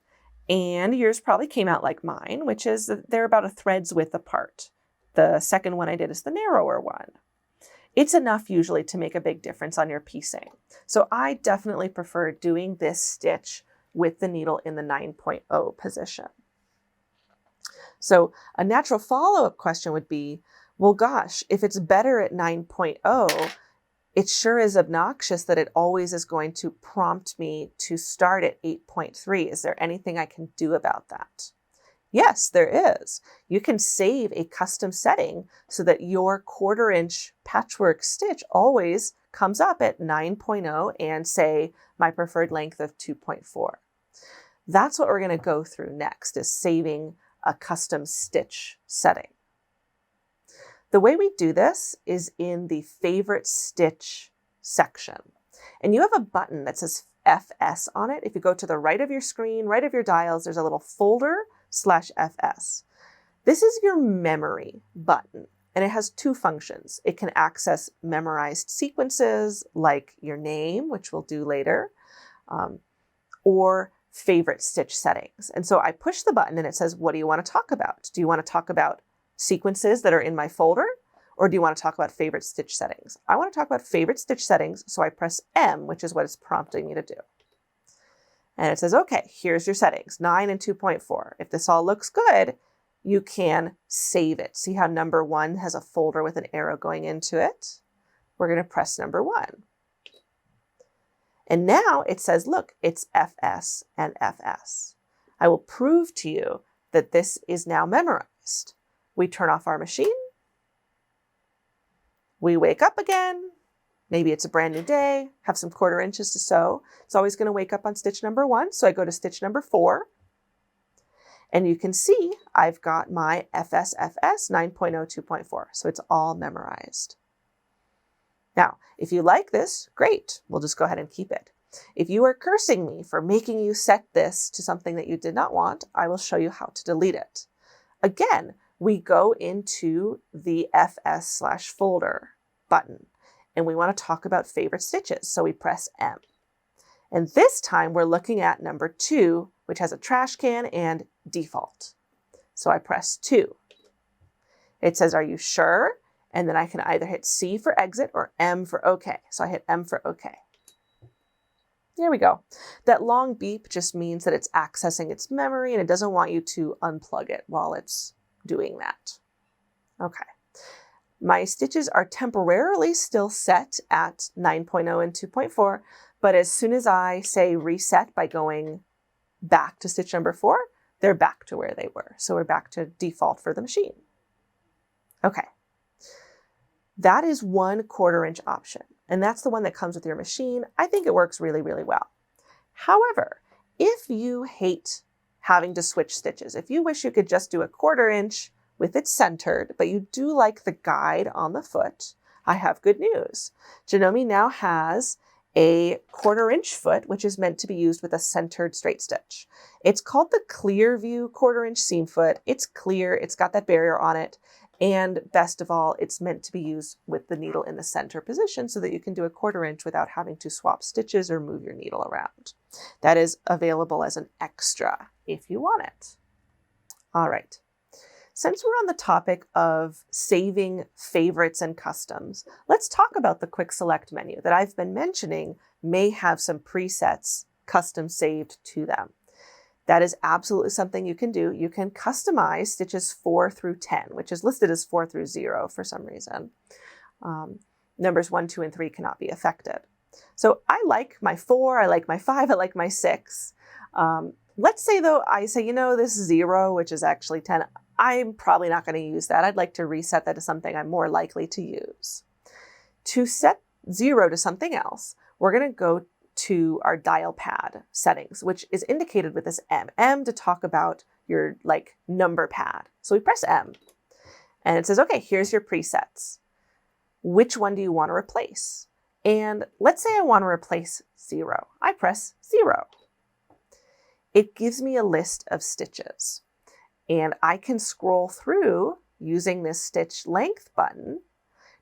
and yours probably came out like mine, which is that they're about a thread's width apart. The second one I did is the narrower one. It's enough usually to make a big difference on your piecing. So I definitely prefer doing this stitch with the needle in the 9.0 position. So a natural follow-up question would be, well, gosh, if it's better at 9.0, it sure is obnoxious that it always is going to prompt me to start at 8.3. Is there anything I can do about that? Yes, there is. You can save a custom setting so that your 1/4 inch patchwork stitch always comes up at 9.0 and say my preferred length of 2.4. That's what we're going to go through next, is saving a custom stitch setting. The way we do this is in the favorite stitch section. And you have a button that says FS on it. If you go to the right of your screen, right of your dials, there's a little folder /FS. This is your memory button, and it has 2 functions. It can access memorized sequences like your name, which we'll do later, or favorite stitch settings. And so I push the button and it says, what do you want to talk about? Do you want to talk about sequences that are in my folder, or do you want to talk about favorite stitch settings? I want to talk about favorite stitch settings, so I press M, which is what it's prompting me to do. And it says, okay, here's your settings, 9 and 2.4. If this all looks good, you can save it. See how number 1 has a folder with an arrow going into it? We're going to press number 1. And now it says, look, it's FS and FS. I will prove to you that this is now memorized. We turn off our machine. We wake up again. Maybe it's a brand new day, have some 1/4 inches to sew. It's always going to wake up on stitch number 1. So I go to stitch number 4. And you can see I've got my FSFS 9.0 2.4. So it's all memorized. Now, if you like this, great. We'll just go ahead and keep it. If you are cursing me for making you set this to something that you did not want, I will show you how to delete it. Again, we go into the FS/folder button. And we want to talk about favorite stitches, so we press M. And this time we're looking at number 2, which has a trash can and default. So I press 2. It says, are you sure? And then I can either hit C for exit or M for OK. So I hit M for OK. There we go. That long beep just means that it's accessing its memory and it doesn't want you to unplug it while it's doing that. Okay. My stitches are temporarily still set at 9.0 and 2.4, but as soon as I say reset by going back to stitch number 4, they're back to where they were. So we're back to default for the machine. Okay. That is 1/4 inch option, and that's the one that comes with your machine. I think it works really, really well. However, if you hate having to switch stitches, if you wish you could just do a 1/4 inch with it centered, but you do like the guide on the foot, I have good news. Janome now has a 1/4 inch foot, which is meant to be used with a centered straight stitch. It's called the Clear View 1/4 inch seam foot. It's clear, it's got that barrier on it, and best of all, it's meant to be used with the needle in the center position so that you can do a 1/4 inch without having to swap stitches or move your needle around. That is available as an extra if you want it. All right. Since we're on the topic of saving favorites and customs, let's talk about the quick select menu that I've been mentioning may have some presets custom saved to them. That is absolutely something you can do. You can customize stitches 4 through 10, which is listed as 4 through 0 for some reason. Numbers 1, 2, and 3 cannot be affected. So I like my 4, I like my 5, I like my 6. Let's say though, I say, you know, this 0, which is actually 10, I'm probably not going to use that. I'd like to reset that to something I'm more likely to use. To set 0 to something else, we're going to go to our dial pad settings, which is indicated with this M. M to talk about your like number pad. So we press M and it says, okay, here's your presets. Which one do you want to replace? And let's say I want to replace 0. I press 0. It gives me a list of stitches and I can scroll through using this stitch length button.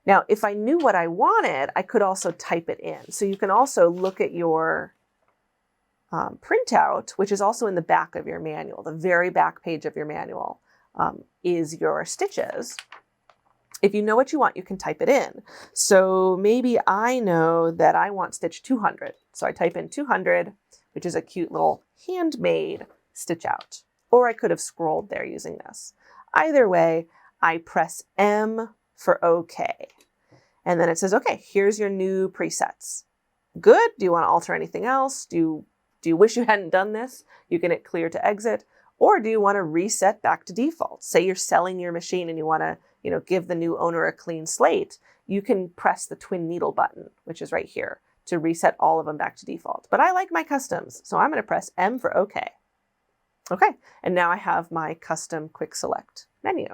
Now, if I knew what I wanted, I could also type it in. So you can also look at your printout, which is also in the back of your manual. The very back page of your manual is your stitches. If you know what you want, you can type it in. So maybe I know that I want stitch 200. So I type in 200, which is a cute little handmade stitch out. Or I could have scrolled there using this. Either way, I press M for OK. And then it says, okay, here's your new presets. Good. Do you want to alter anything else? Do you wish you hadn't done this? You can hit clear to exit. Or do you want to reset back to default? Say you're selling your machine and you want to, give the new owner a clean slate. You can press the twin needle button, which is right here, to reset all of them back to default. But I like my customs, so I'm going to press M for OK. Okay, and now I have my custom quick select menu.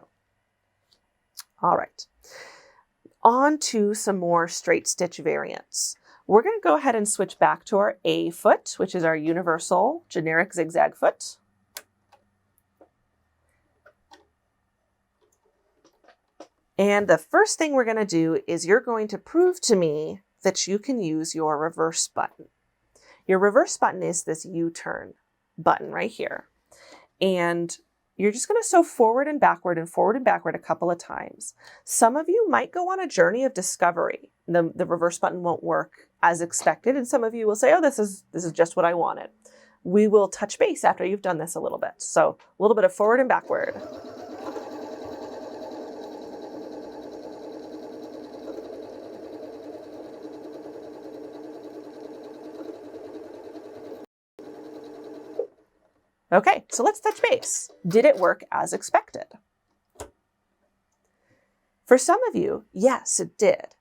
All right. On to some more straight stitch variants. We're going to go ahead and switch back to our A foot, which is our universal generic zigzag foot. And the first thing we're going to do is you're going to prove to me that you can use your reverse button. Your reverse button is this U-turn button right here. And you're just going to sew forward and backward a couple of times. Some of you might go on a journey of discovery. The reverse button won't work as expected. And some of you will say, oh, this is just what I wanted. We will touch base after you've done this a little bit. So a little bit of forward and backward. Okay, so let's touch base. Did it work as expected? For some of you, yes, it did.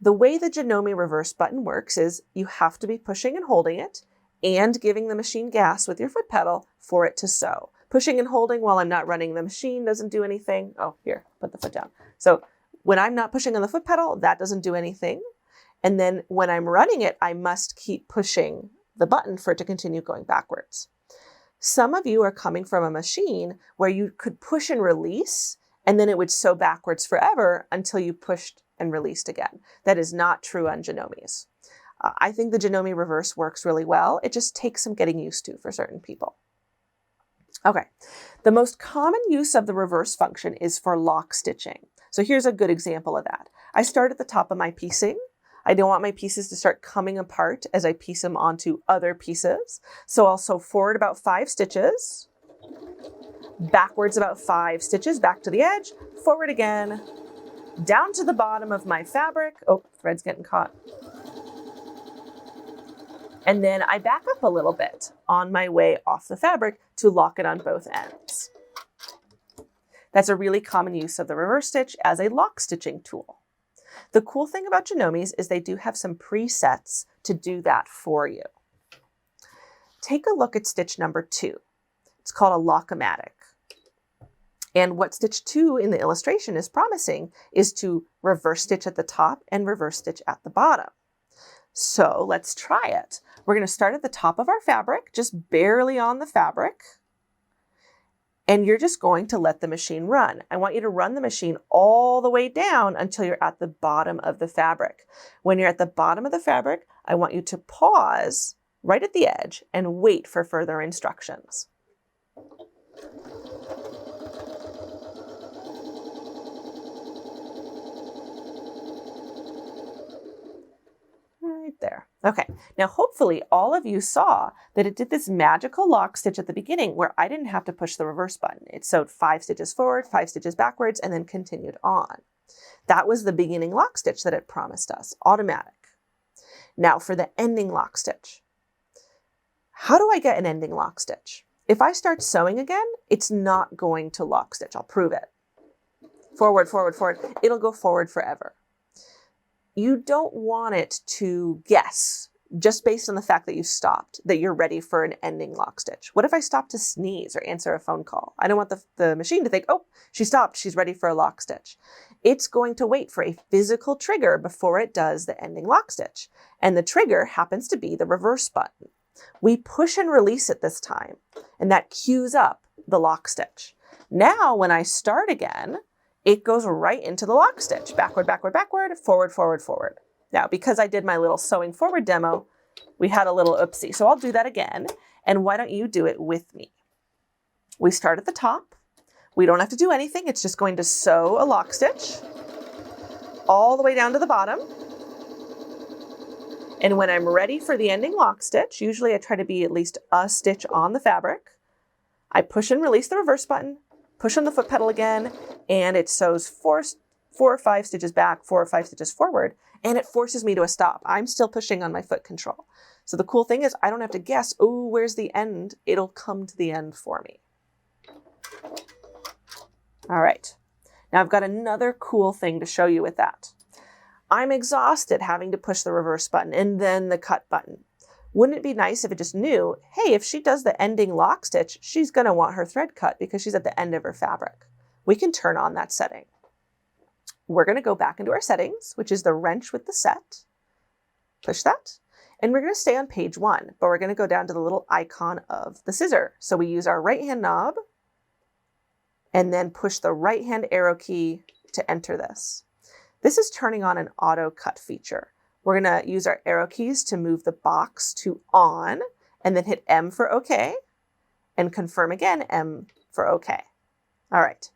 The way the Janome reverse button works is you have to be pushing and holding it and giving the machine gas with your foot pedal for it to sew. Pushing and holding while I'm not running the machine doesn't do anything. Oh, here, put the foot down. So when I'm not pushing on the foot pedal, that doesn't do anything. And then when I'm running it, I must keep pushing the button for it to continue going backwards. Some of you are coming from a machine where you could push and release, and then it would sew backwards forever until you pushed and released again. That is not true on Janomes. I think the Janome reverse works really well. It just takes some getting used to for certain people. Okay, the most common use of the reverse function is for lock stitching. So here's a good example of that. I start at the top of my piecing. I don't want my pieces to start coming apart as I piece them onto other pieces. So I'll sew forward about 5 stitches, backwards about 5 stitches, back to the edge, forward again, down to the bottom of my fabric. Oh, thread's getting caught. And then I back up a little bit on my way off the fabric to lock it on both ends. That's a really common use of the reverse stitch as a lock stitching tool. The cool thing about Janomes is they do have some presets to do that for you. Take a look at stitch number 2. It's called a lock-o-matic. And what stitch 2 in the illustration is promising is to reverse stitch at the top and reverse stitch at the bottom. So let's try it. We're going to start at the top of our fabric, just barely on the fabric. And you're just going to let the machine run. I want you to run the machine all the way down until you're at the bottom of the fabric. When you're at the bottom of the fabric, I want you to pause right at the edge and wait for further instructions. Right there. Okay, now hopefully all of you saw that it did this magical lock stitch at the beginning where I didn't have to push the reverse button. It sewed 5 stitches forward, 5 stitches backwards, and then continued on. That was the beginning lock stitch that it promised us, automatic. Now for the ending lock stitch. How do I get an ending lock stitch? If I start sewing again, it's not going to lock stitch. I'll prove it. Forward, forward, forward. It'll go forward forever. You don't want it to guess just based on the fact that you stopped, that you're ready for an ending lock stitch. What if I stop to sneeze or answer a phone call? I don't want the machine to think, oh, she stopped, she's ready for a lock stitch. It's going to wait for a physical trigger before it does the ending lock stitch. And the trigger happens to be the reverse button. We push and release it this time, and that cues up the lock stitch. Now, when I start again, it goes right into the lock stitch. Backward, backward, backward, forward, forward, forward. Now, because I did my little sewing forward demo, we had a little oopsie. So I'll do that again. And why don't you do it with me? We start at the top. We don't have to do anything. It's just going to sew a lock stitch all the way down to the bottom. And when I'm ready for the ending lock stitch, usually I try to be at least a stitch on the fabric. I push and release the reverse button, push on the foot pedal again, and it sews four or five stitches back, 4 or 5 stitches forward, and it forces me to a stop. I'm still pushing on my foot control. So the cool thing is I don't have to guess, oh, where's the end? It'll come to the end for me. All right. Now I've got another cool thing to show you with that. I'm exhausted having to push the reverse button and then the cut button. Wouldn't it be nice if it just knew, hey, if she does the ending lock stitch, she's going to want her thread cut because she's at the end of her fabric. We can turn on that setting. We're going to go back into our settings, which is the wrench with the set. Push that. And we're going to stay on page 1, but we're going to go down to the little icon of the scissor. So we use our right hand knob and then push the right hand arrow key to enter this. This is turning on an auto cut feature. We're going to use our arrow keys to move the box to on and then hit M for OK and confirm again, M for OK. All right.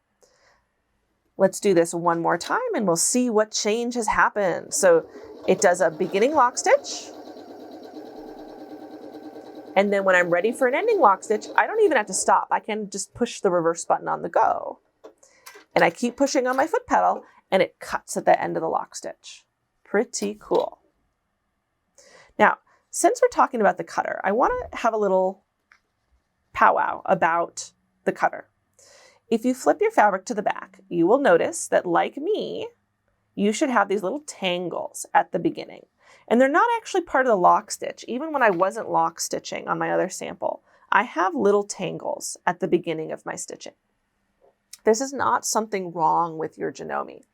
Let's do this one more time and we'll see what change has happened. So it does a beginning lock stitch. And then when I'm ready for an ending lock stitch, I don't even have to stop. I can just push the reverse button on the go. And I keep pushing on my foot pedal and it cuts at the end of the lock stitch. Pretty cool. Now, since we're talking about the cutter, I want to have a little powwow about the cutter. If you flip your fabric to the back, you will notice that, like me, you should have these little tangles at the beginning. And they're not actually part of the lock stitch. Even when I wasn't lock stitching on my other sample, I have little tangles at the beginning of my stitching. This is not something wrong with your Janome.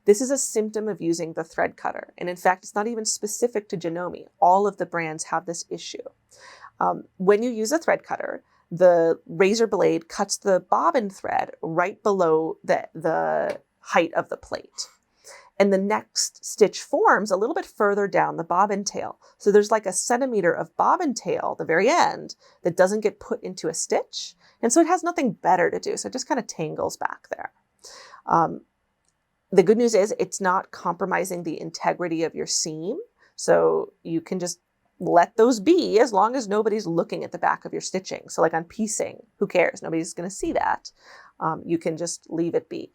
This is a symptom of using the thread cutter. And in fact, it's not even specific to Janome. All of the brands have this issue. When you use a thread cutter, the razor blade cuts the bobbin thread right below the height of the plate. And the next stitch forms a little bit further down the bobbin tail. So there's like a centimeter of bobbin tail, the very end, that doesn't get put into a stitch. And so it has nothing better to do. So it just kind of tangles back there. The good news is it's not compromising the integrity of your seam. So you can just let those be as long as nobody's looking at the back of your stitching. So like on piecing, who cares? Nobody's going to see that. You can just leave it be.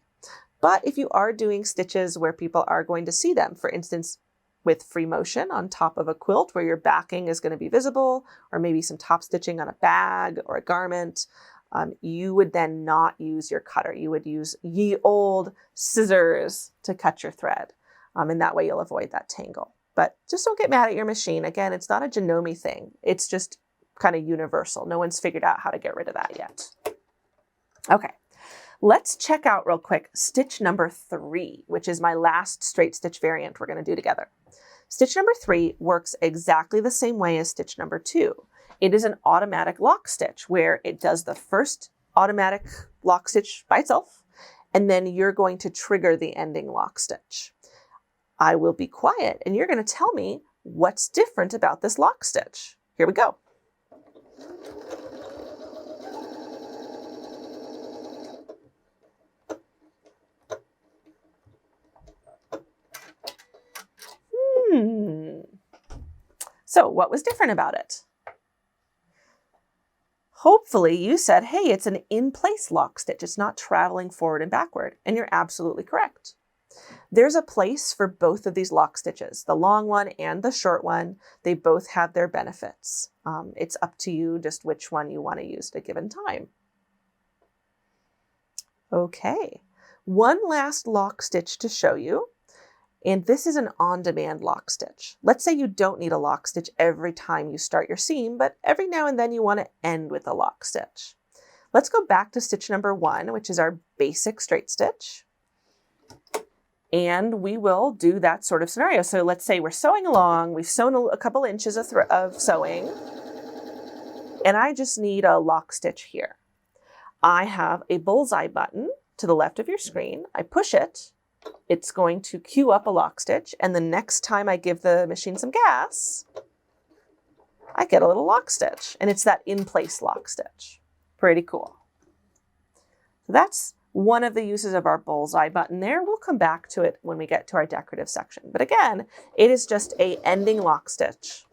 But if you are doing stitches where people are going to see them, for instance, with free motion on top of a quilt where your backing is going to be visible, or maybe some top stitching on a bag or a garment, you would then not use your cutter. You would use ye old scissors to cut your thread. And that way you'll avoid that tangle. But just don't get mad at your machine. Again, it's not a Janome thing. It's just kind of universal. No one's figured out how to get rid of that yet. Okay, let's check out real quick stitch number 3, which is my last straight stitch variant we're going to do together. Stitch number 3 works exactly the same way as stitch number 2. It is an automatic lock stitch where it does the first automatic lock stitch by itself, and then you're going to trigger the ending lock stitch. I will be quiet and you're going to tell me what's different about this lock stitch. Here we go. So what was different about it? Hopefully you said, hey, it's an in-place lock stitch. It's not traveling forward and backward. And you're absolutely correct. There's a place for both of these lock stitches, the long one and the short one. They both have their benefits. It's up to you just which one you want to use at a given time. Okay, one last lock stitch to show you. And this is an on-demand lock stitch. Let's say you don't need a lock stitch every time you start your seam, but every now and then you want to end with a lock stitch. Let's go back to stitch number 1, which is our basic straight stitch. And we will do that sort of scenario. So let's say we're sewing along, we've sewn a couple inches of sewing, and I just need a lock stitch here. I have a bullseye button to the left of your screen. I push it. It's going to queue up a lock stitch, and the next time I give the machine some gas, I get a little lock stitch, and it's that in-place lock stitch. Pretty cool. So that's one of the uses of our bullseye button there. We'll come back to it when we get to our decorative section. But again, it is just an ending lock stitch.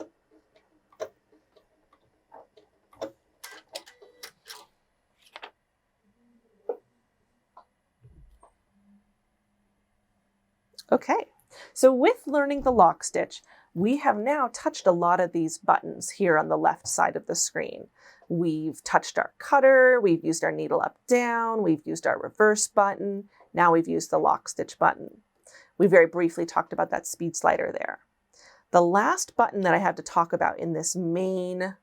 Okay, so with learning the lock stitch, we have now touched a lot of these buttons here on the left side of the screen. We've touched our cutter, we've used our needle up down, we've used our reverse button, now we've used the lock stitch button. We very briefly talked about that speed slider there. The last button that I have to talk about in this main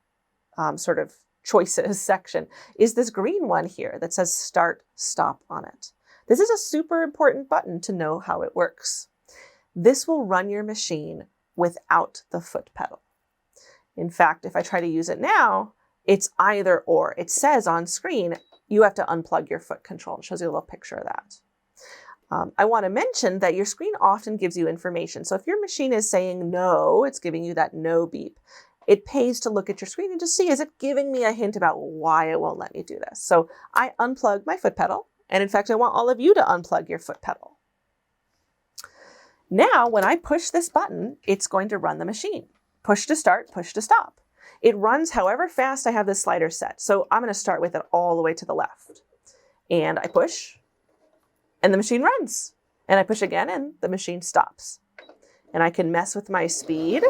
sort of choices section is this green one here that says Start Stop on it. This is a super important button to know how it works. This will run your machine without the foot pedal. In fact, if I try to use it now, it's either or. It says on screen, you have to unplug your foot control. It shows you a little picture of that. I want to mention that your screen often gives you information. So if your machine is saying no, it's giving you that no beep. It pays to look at your screen and just see, is it giving me a hint about why it won't let me do this? So I unplug my foot pedal. And in fact, I want all of you to unplug your foot pedal. Now, when I push this button, it's going to run the machine. Push to start, push to stop. It runs however fast I have this slider set. So I'm going to start with it all the way to the left. And I push, and the machine runs. And I push again, and the machine stops. And I can mess with my speed.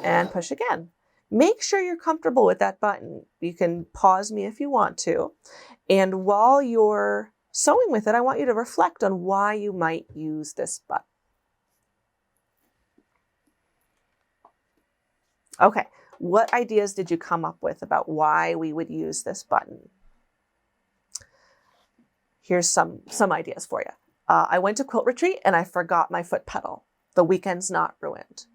And push again. Make sure you're comfortable with that button. You can pause me if you want to. And while you're sewing with it, I want you to reflect on why you might use this button. Okay, what ideas did you come up with about why we would use this button? Here's some ideas for you. I went to quilt retreat and I forgot my foot pedal. The weekend's not ruined.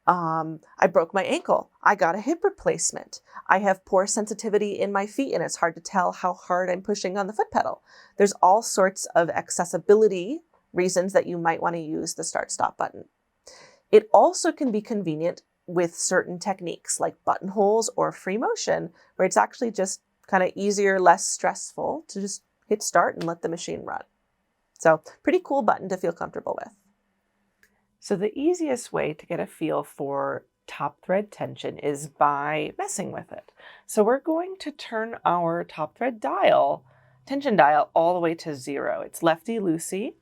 I broke my ankle. I got a hip replacement. I have poor sensitivity in my feet and it's hard to tell how hard I'm pushing on the foot pedal. There's all sorts of accessibility reasons that you might want to use the Start Stop button. It also can be convenient with certain techniques like buttonholes or free motion, where it's actually just kind of easier, less stressful to just hit start and let the machine run. So pretty cool button to feel comfortable with. So the easiest way to get a feel for top thread tension is by messing with it. So we're going to turn our top thread dial, tension dial, all the way to 0. It's lefty-loosey.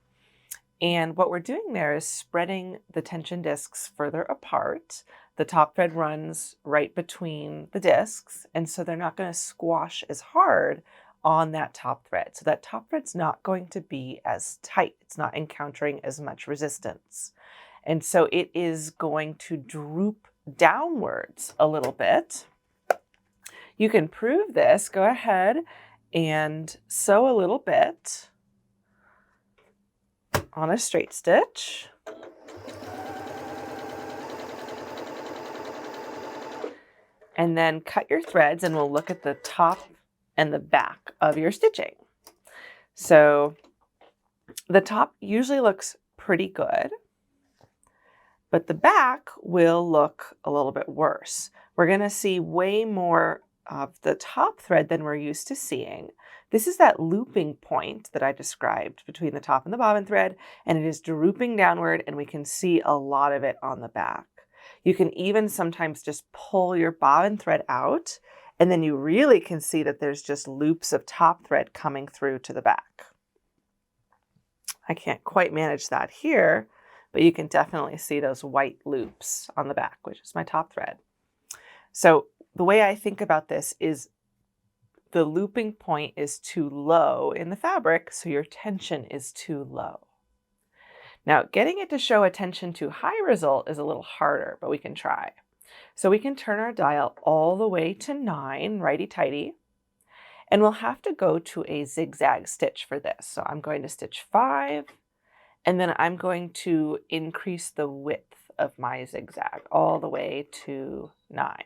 And what we're doing there is spreading the tension discs further apart. The top thread runs right between the discs, and so they're not going to squash as hard on that top thread. So that top thread's not going to be as tight. It's not encountering as much resistance. And so it is going to droop downwards a little bit. You can prove this. Go ahead and sew a little bit on a straight stitch. And then cut your threads and we'll look at the top and the back of your stitching. So the top usually looks pretty good, but the back will look a little bit worse. We're going to see way more of the top thread than we're used to seeing. This is that looping point that I described between the top and the bobbin thread, and it is drooping downward, and we can see a lot of it on the back. You can even sometimes just pull your bobbin thread out, and then you really can see that there's just loops of top thread coming through to the back. I can't quite manage that here, but you can definitely see those white loops on the back, which is my top thread. So the way I think about this is the looping point is too low in the fabric, so your tension is too low. Now, getting it to show a tension too high result is a little harder, but we can try. So we can turn our dial all the way to 9, righty-tighty, and we'll have to go to a zigzag stitch for this. So I'm going to stitch 5, and then I'm going to increase the width of my zigzag all the way to 9.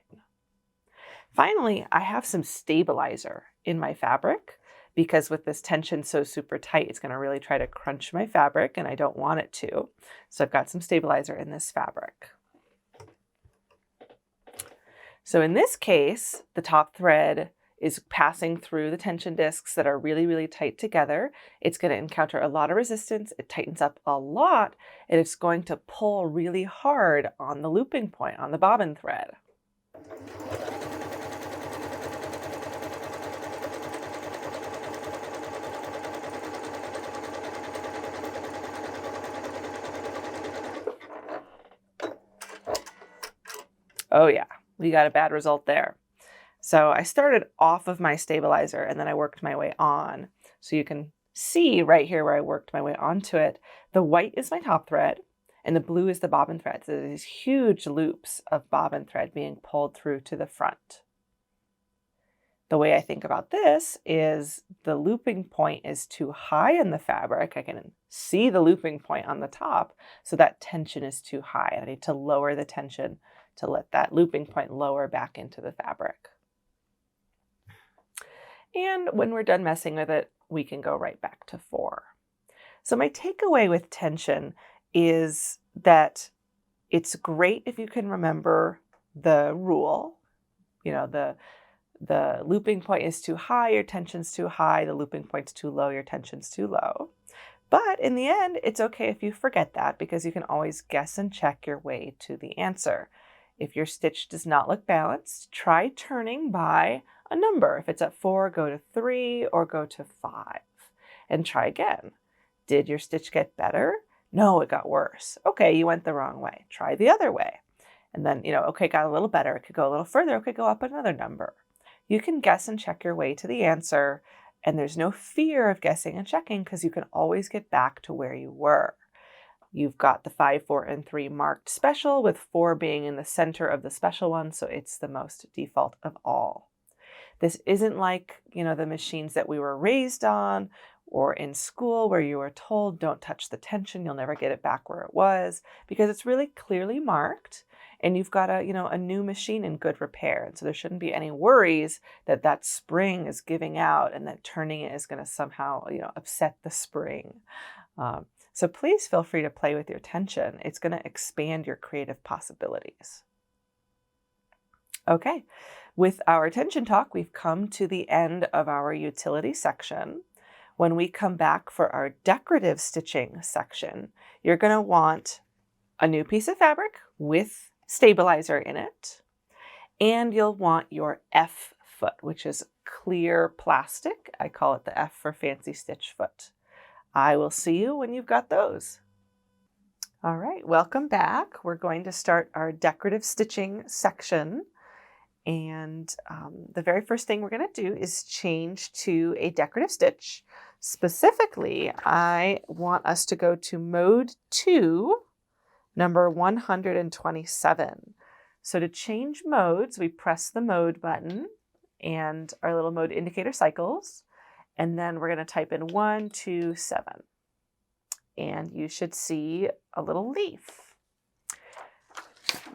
Finally, I have some stabilizer in my fabric because with this tension so super tight, it's going to really try to crunch my fabric, and I don't want it to. So I've got some stabilizer in this fabric. So in this case, the top thread is passing through the tension discs that are really, really tight together. It's going to encounter a lot of resistance. It tightens up a lot, and it's going to pull really hard on the looping point, on the bobbin thread. Oh yeah, we got a bad result there. So I started off of my stabilizer and then I worked my way on. So you can see right here where I worked my way onto it, the white is my top thread and the blue is the bobbin thread. So there's these huge loops of bobbin thread being pulled through to the front. The way I think about this is the looping point is too high in the fabric. I can see the looping point on the top, so that tension is too high. I need to lower the tension to let that looping point lower back into the fabric. And when we're done messing with it, we can go right back to 4. So my takeaway with tension is that it's great if you can remember the rule. You know, the looping point is too high, your tension's too high, the looping point's too low, your tension's too low. But in the end, it's okay if you forget that because you can always guess and check your way to the answer. If your stitch does not look balanced, try turning by a number. If it's at 4, go to 3 or go to 5 and try again. Did your stitch get better? No, it got worse. Okay, you went the wrong way. Try the other way. And then, okay, got a little better. It could go a little further. It could go up another number. You can guess and check your way to the answer, and there's no fear of guessing and checking because you can always get back to where you were. You've got the 5, 4, and 3 marked special, with 4 being in the center of the special one, so it's the most default of all. This isn't like, the machines that we were raised on or in school where you were told don't touch the tension, you'll never get it back where it was, because it's really clearly marked and you've got a new machine in good repair. And so there shouldn't be any worries that that spring is giving out and that turning it is going to somehow, upset the spring. So please feel free to play with your tension. It's going to expand your creative possibilities. Okay, with our tension talk, we've come to the end of our utility section. When we come back for our decorative stitching section, you're going to want a new piece of fabric with stabilizer in it, and you'll want your F foot, which is clear plastic. I call it the F for fancy stitch foot. I will see you when you've got those. All right, welcome back. We're going to start our decorative stitching section. And the very first thing we're going to do is change to a decorative stitch. Specifically, I want us to go to mode 2, number 127. So to change modes, we press the mode button and our little mode indicator cycles. And then we're going to type in 127. And you should see a little leaf.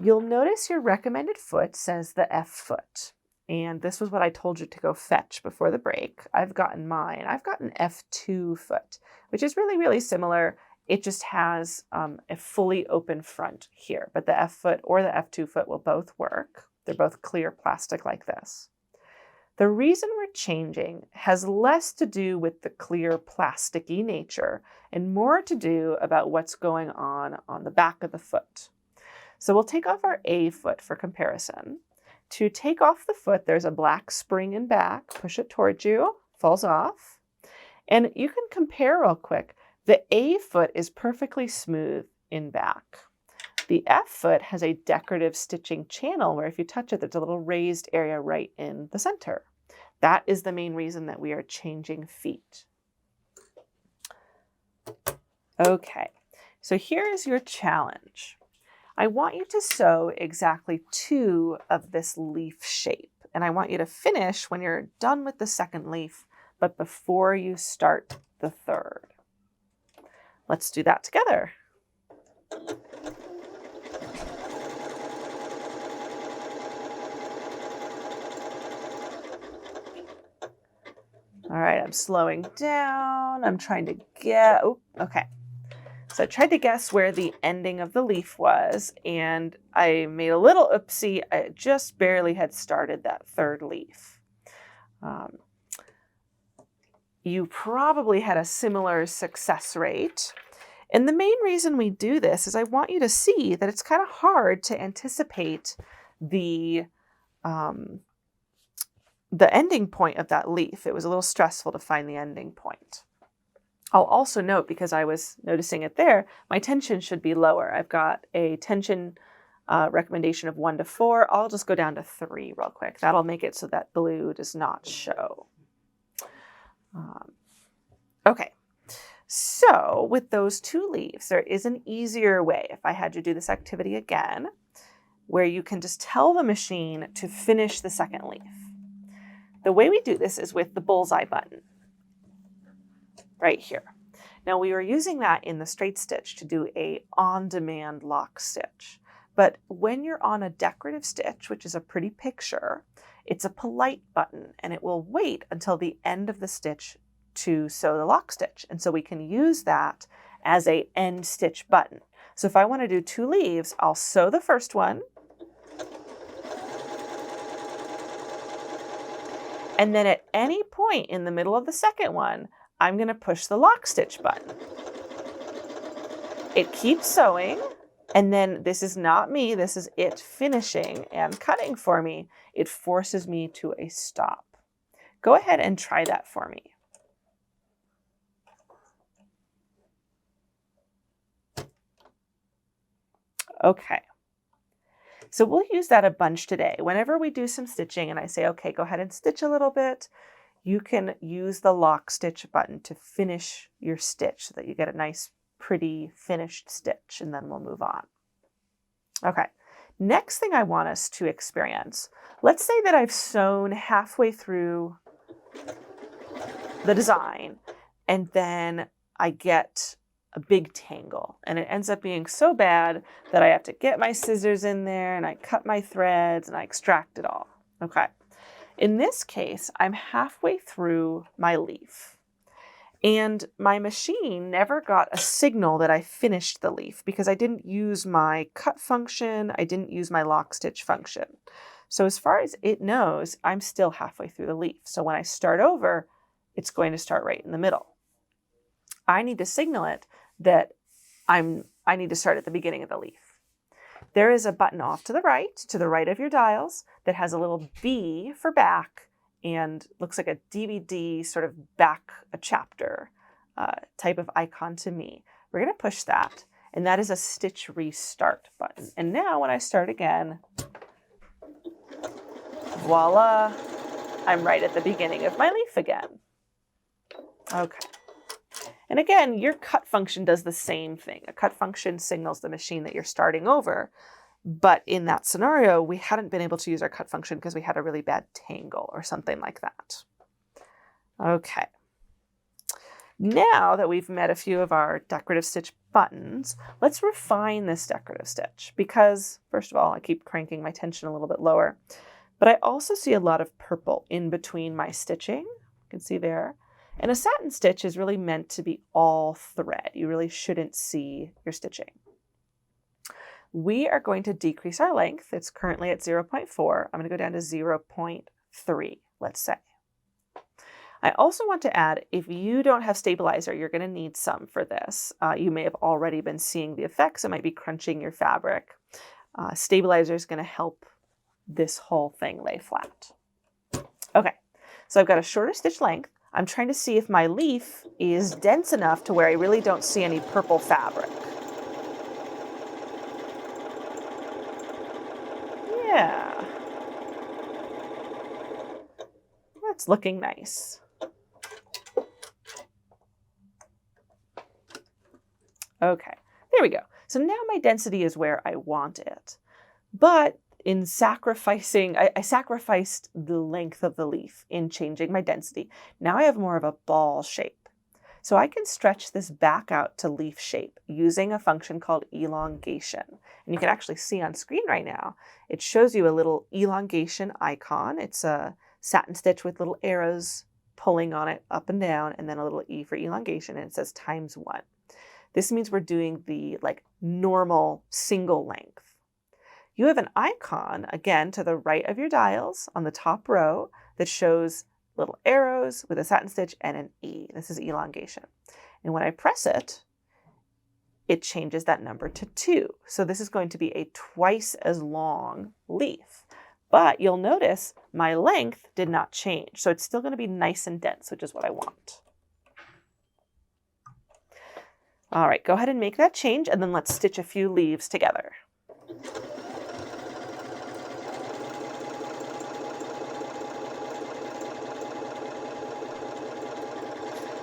You'll notice your recommended foot says the F foot. And this was what I told you to go fetch before the break. I've gotten mine. I've got an F2 foot, which is really, really similar. It just has a fully open front here. But the F foot or the F2 foot will both work. They're both clear plastic like this. The reason we're changing has less to do with the clear plasticky nature and more to do about what's going on the back of the foot. So we'll take off our A foot for comparison. To take off the foot, there's a black spring in back. Push it towards you, falls off. And you can compare real quick The A foot is perfectly smooth in back. The F foot has a decorative stitching channel where if you touch it, there's a little raised area right in the center. That is the main reason that we are changing feet. Okay, so here is your challenge. I want you to sew exactly 2 of this leaf shape, and I want you to finish when you're done with the second leaf, but before you start the third. Let's do that together. All right, I'm slowing down. I'm trying to get, oh, okay. So I tried to guess where the ending of the leaf was, and I made a little oopsie. I just barely had started that third leaf. You probably had a similar success rate. And the main reason we do this is I want you to see that it's kind of hard to anticipate the ending point of that leaf. It was a little stressful to find the ending point. I'll also note, because I was noticing it there, my tension should be lower. I've got a tension recommendation of 1 to 4. I'll just go down to 3 real quick. That'll make it so that blue does not show. Okay, so with those 2 leaves, there is an easier way, if I had you do this activity again, where you can just tell the machine to finish the second leaf. The way we do this is with the bullseye button right here. Now, we were using that in the straight stitch to do a on-demand lock stitch. But when you're on a decorative stitch, which is a pretty picture, it's a polite button, and it will wait until the end of the stitch to sew the lock stitch. And so we can use that as a end stitch button. So if I want to do 2 leaves, I'll sew the first one, and then at any point in the middle of the second one, I'm going to push the lock stitch button. It keeps sewing, and then this is not me, this is it finishing and cutting for me. It forces me to a stop. Go ahead and try that for me. Okay. So we'll use that a bunch today. Whenever we do some stitching and I say, okay, go ahead and stitch a little bit, you can use the lock stitch button to finish your stitch so that you get a nice, pretty finished stitch, and then we'll move on. Okay, next thing I want us to experience, let's say that I've sewn halfway through the design and then I get a big tangle, and it ends up being so bad that I have to get my scissors in there and I cut my threads and I extract it all. Okay. In this case, I'm halfway through my leaf, and my machine never got a signal that I finished the leaf because I didn't use my cut function, I didn't use my lock stitch function. So as far as it knows, I'm still halfway through the leaf. So when I start over, it's going to start right in the middle. I need to signal it that I need to start at the beginning of the leaf. There is a button off to the right of your dials, that has a little B for back and looks like a DVD sort of back a chapter type of icon to me. We're going to push that, and that is a stitch restart button. And now when I start again, voila, I'm right at the beginning of my leaf again. Okay. And again, your cut function does the same thing. A cut function signals the machine that you're starting over. But in that scenario, we hadn't been able to use our cut function because we had a really bad tangle or something like that. Okay. Now that we've met a few of our decorative stitch buttons, let's refine this decorative stitch because, first of all, I keep cranking my tension a little bit lower, but I also see a lot of purple in between my stitching. You can see there. And a satin stitch is really meant to be all thread. You really shouldn't see your stitching. We are going to decrease our length. It's currently at 0.4. I'm going to go down to 0.3, let's say. I also want to add, if you don't have stabilizer, you're going to need some for this. You may have already been seeing the effects. It might be crunching your fabric. Stabilizer is going to help this whole thing lay flat. Okay, so I've got a shorter stitch length. I'm trying to see if my leaf is dense enough to where I really don't see any purple fabric. Yeah. That's looking nice. Okay, there we go. So now my density is where I want it. But in sacrificing, I sacrificed the length of the leaf in changing my density. Now I have more of a ball shape. So I can stretch this back out to leaf shape using a function called elongation. And you can actually see on screen right now, it shows you a little elongation icon. It's a satin stitch with little arrows pulling on it up and down, and then a little E for elongation, and it says ×1. This means we're doing the normal single length. You have an icon, again, to the right of your dials on the top row that shows little arrows with a satin stitch and an E. This is elongation. And when I press it, it changes that number to 2. So this is going to be a twice as long leaf. But you'll notice my length did not change. So it's still going to be nice and dense, which is what I want. All right, go ahead and make that change, and then let's stitch a few leaves together.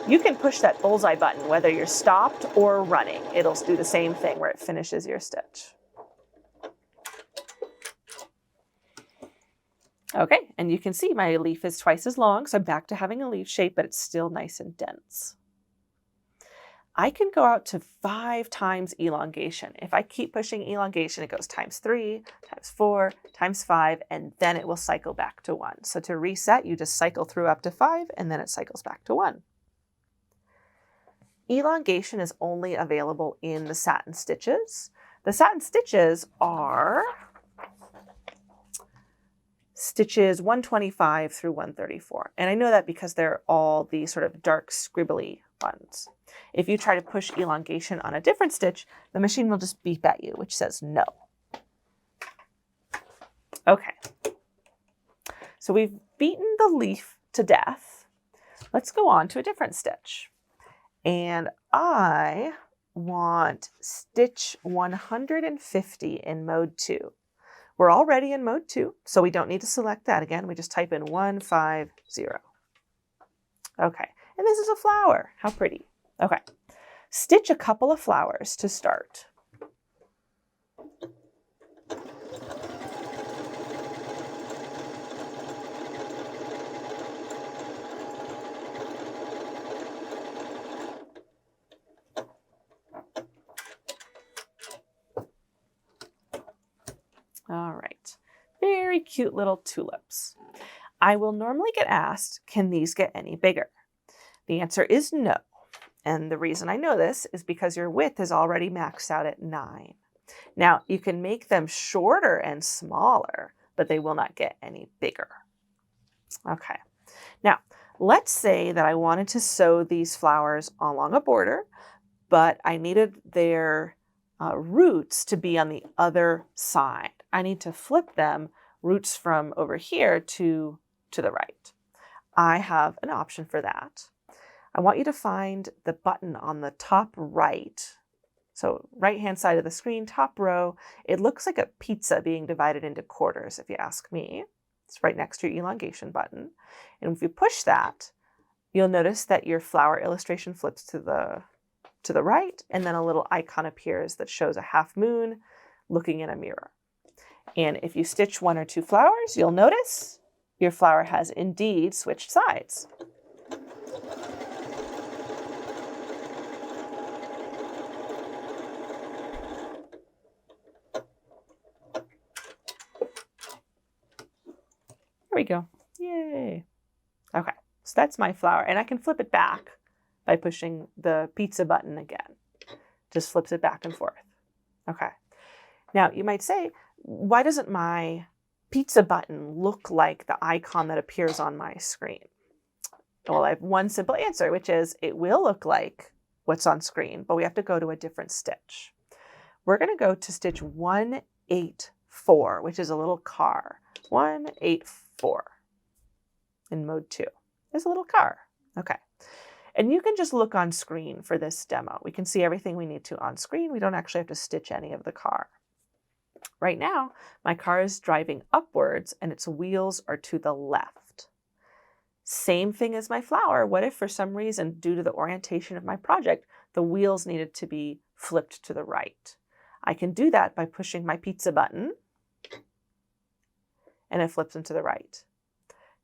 You can push that bullseye button whether you're stopped or running. It'll do the same thing where it finishes your stitch. Okay, and you can see my leaf is twice as long, so I'm back to having a leaf shape, but it's still nice and dense. I can go out to 5 times elongation. If I keep pushing elongation, it goes ×3, ×4, ×5, and then it will cycle back to 1. So to reset, you just cycle through up to 5, and then it cycles back to 1. Elongation is only available in the satin stitches. The satin stitches are stitches 125 through 134. And I know that because they're all the sort of dark scribbly ones. If you try to push elongation on a different stitch, the machine will just beep at you, which says no. Okay. So we've beaten the leaf to death. Let's go on to a different stitch. And I want stitch 150 in mode 2. We're already in mode 2, so we don't need to select that again. We just type in 150. Okay, and this is a flower. How pretty. Okay, stitch a couple of flowers to start. All right, very cute little tulips. I will normally get asked, can these get any bigger? The answer is no. And the reason I know this is because your width is already maxed out at 9. Now, you can make them shorter and smaller, but they will not get any bigger. Okay, now let's say that I wanted to sew these flowers along a border, but I needed their roots to be on the other side. I need to flip them, roots from over here to the right. I have an option for that. I want you to find the button on the top right. So right-hand side of the screen, top row. It looks like a pizza being divided into quarters, if you ask me. It's right next to your elongation button. And if you push that, you'll notice that your flower illustration flips to the right, and then a little icon appears that shows a half moon looking in a mirror. And if you stitch 1 or 2 flowers, you'll notice your flower has indeed switched sides. There we go. Yay. Okay, so that's my flower, and I can flip it back by pushing the pizza button again. Just flips it back and forth. Okay. Now, you might say, why doesn't my pizza button look like the icon that appears on my screen? Well, I have one simple answer, which is it will look like what's on screen, but we have to go to a different stitch. We're going to go to stitch 184, which is a little car. 184 in mode 2. There's a little car. Okay. And you can just look on screen for this demo. We can see everything we need to on screen. We don't actually have to stitch any of the car. Right now, my car is driving upwards and its wheels are to the left. Same thing as my flower. What if for some reason, due to the orientation of my project, the wheels needed to be flipped to the right? I can do that by pushing my pizza button and it flips them to the right.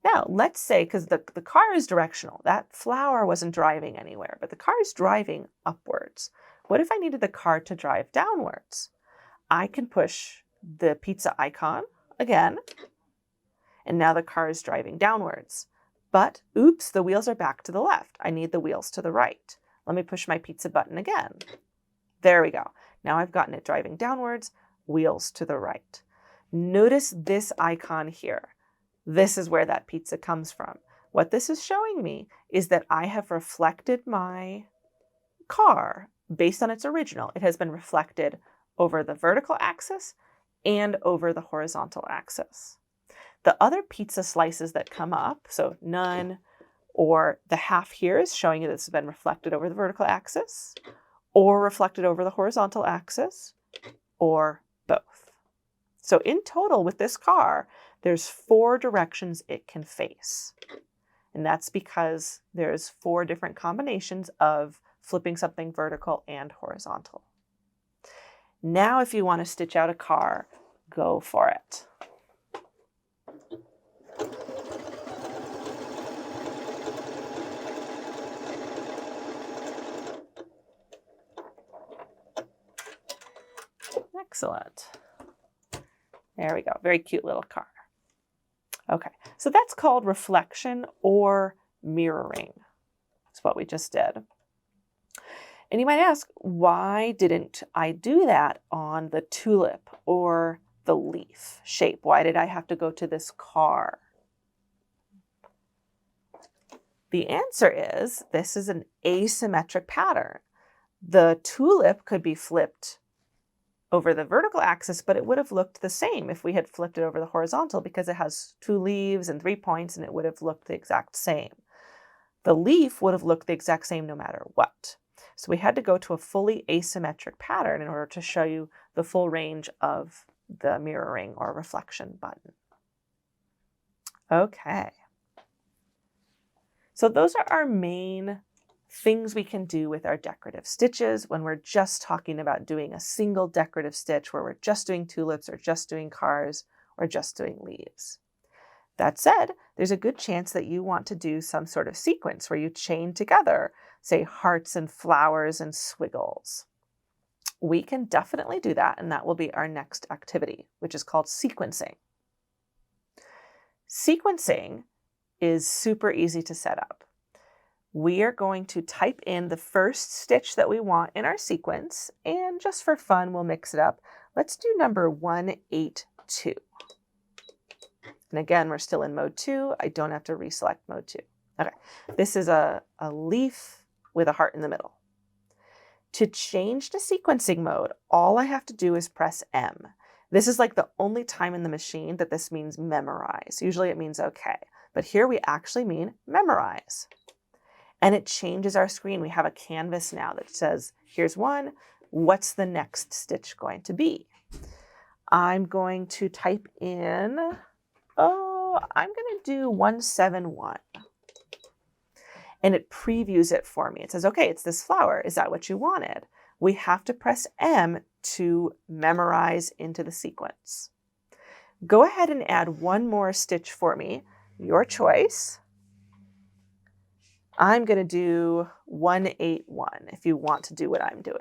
Now, let's say, because the car is directional, that flower wasn't driving anywhere, but the car is driving upwards. What if I needed the car to drive downwards? I can push the pizza icon again, and now the car is driving downwards. But, oops, the wheels are back to the left. I need the wheels to the right. Let me push my pizza button again. There we go. Now I've gotten it driving downwards, wheels to the right. Notice this icon here. This is where that pizza comes from. What this is showing me is that I have reflected my car based on its original. It has been reflected over the vertical axis and over the horizontal axis. The other pizza slices that come up, so none or the half here, is showing you this has been reflected over the vertical axis or reflected over the horizontal axis or both. So in total with this car, there's 4 directions it can face. And that's because there's 4 different combinations of flipping something vertical and horizontal. Now, if you want to stitch out a car, go for it. Excellent. There we go. Very cute little car. Okay, so that's called reflection or mirroring. That's what we just did. And you might ask, why didn't I do that on the tulip or the leaf shape? Why did I have to go to this car? The answer is this is an asymmetric pattern. The tulip could be flipped over the vertical axis, but it would have looked the same if we had flipped it over the horizontal because it has 2 leaves and 3 points and it would have looked the exact same. The leaf would have looked the exact same no matter what. So we had to go to a fully asymmetric pattern in order to show you the full range of the mirroring or reflection button. Okay. So those are our main things we can do with our decorative stitches when we're just talking about doing a single decorative stitch where we're just doing tulips or just doing cars or just doing leaves. That said, there's a good chance that you want to do some sort of sequence where you chain together, say, hearts and flowers and squiggles. We can definitely do that, and that will be our next activity, which is called sequencing. Sequencing is super easy to set up. We are going to type in the first stitch that we want in our sequence, and just for fun, we'll mix it up. Let's do number 182. And again, we're still in mode 2. I don't have to reselect mode 2. Okay, this is a leaf with a heart in the middle. To change to sequencing mode, all I have to do is press M. This is like the only time in the machine that this means memorize. Usually it means okay, but here we actually mean memorize. And it changes our screen. We have a canvas now that says, here's one, what's the next stitch going to be? I'm going to type in, I'm going to do 171. And it previews it for me. It says, okay, it's this flower. Is that what you wanted? We have to press M to memorize into the sequence. Go ahead and add one more stitch for me, your choice. I'm going to do 181 if you want to do what I'm doing.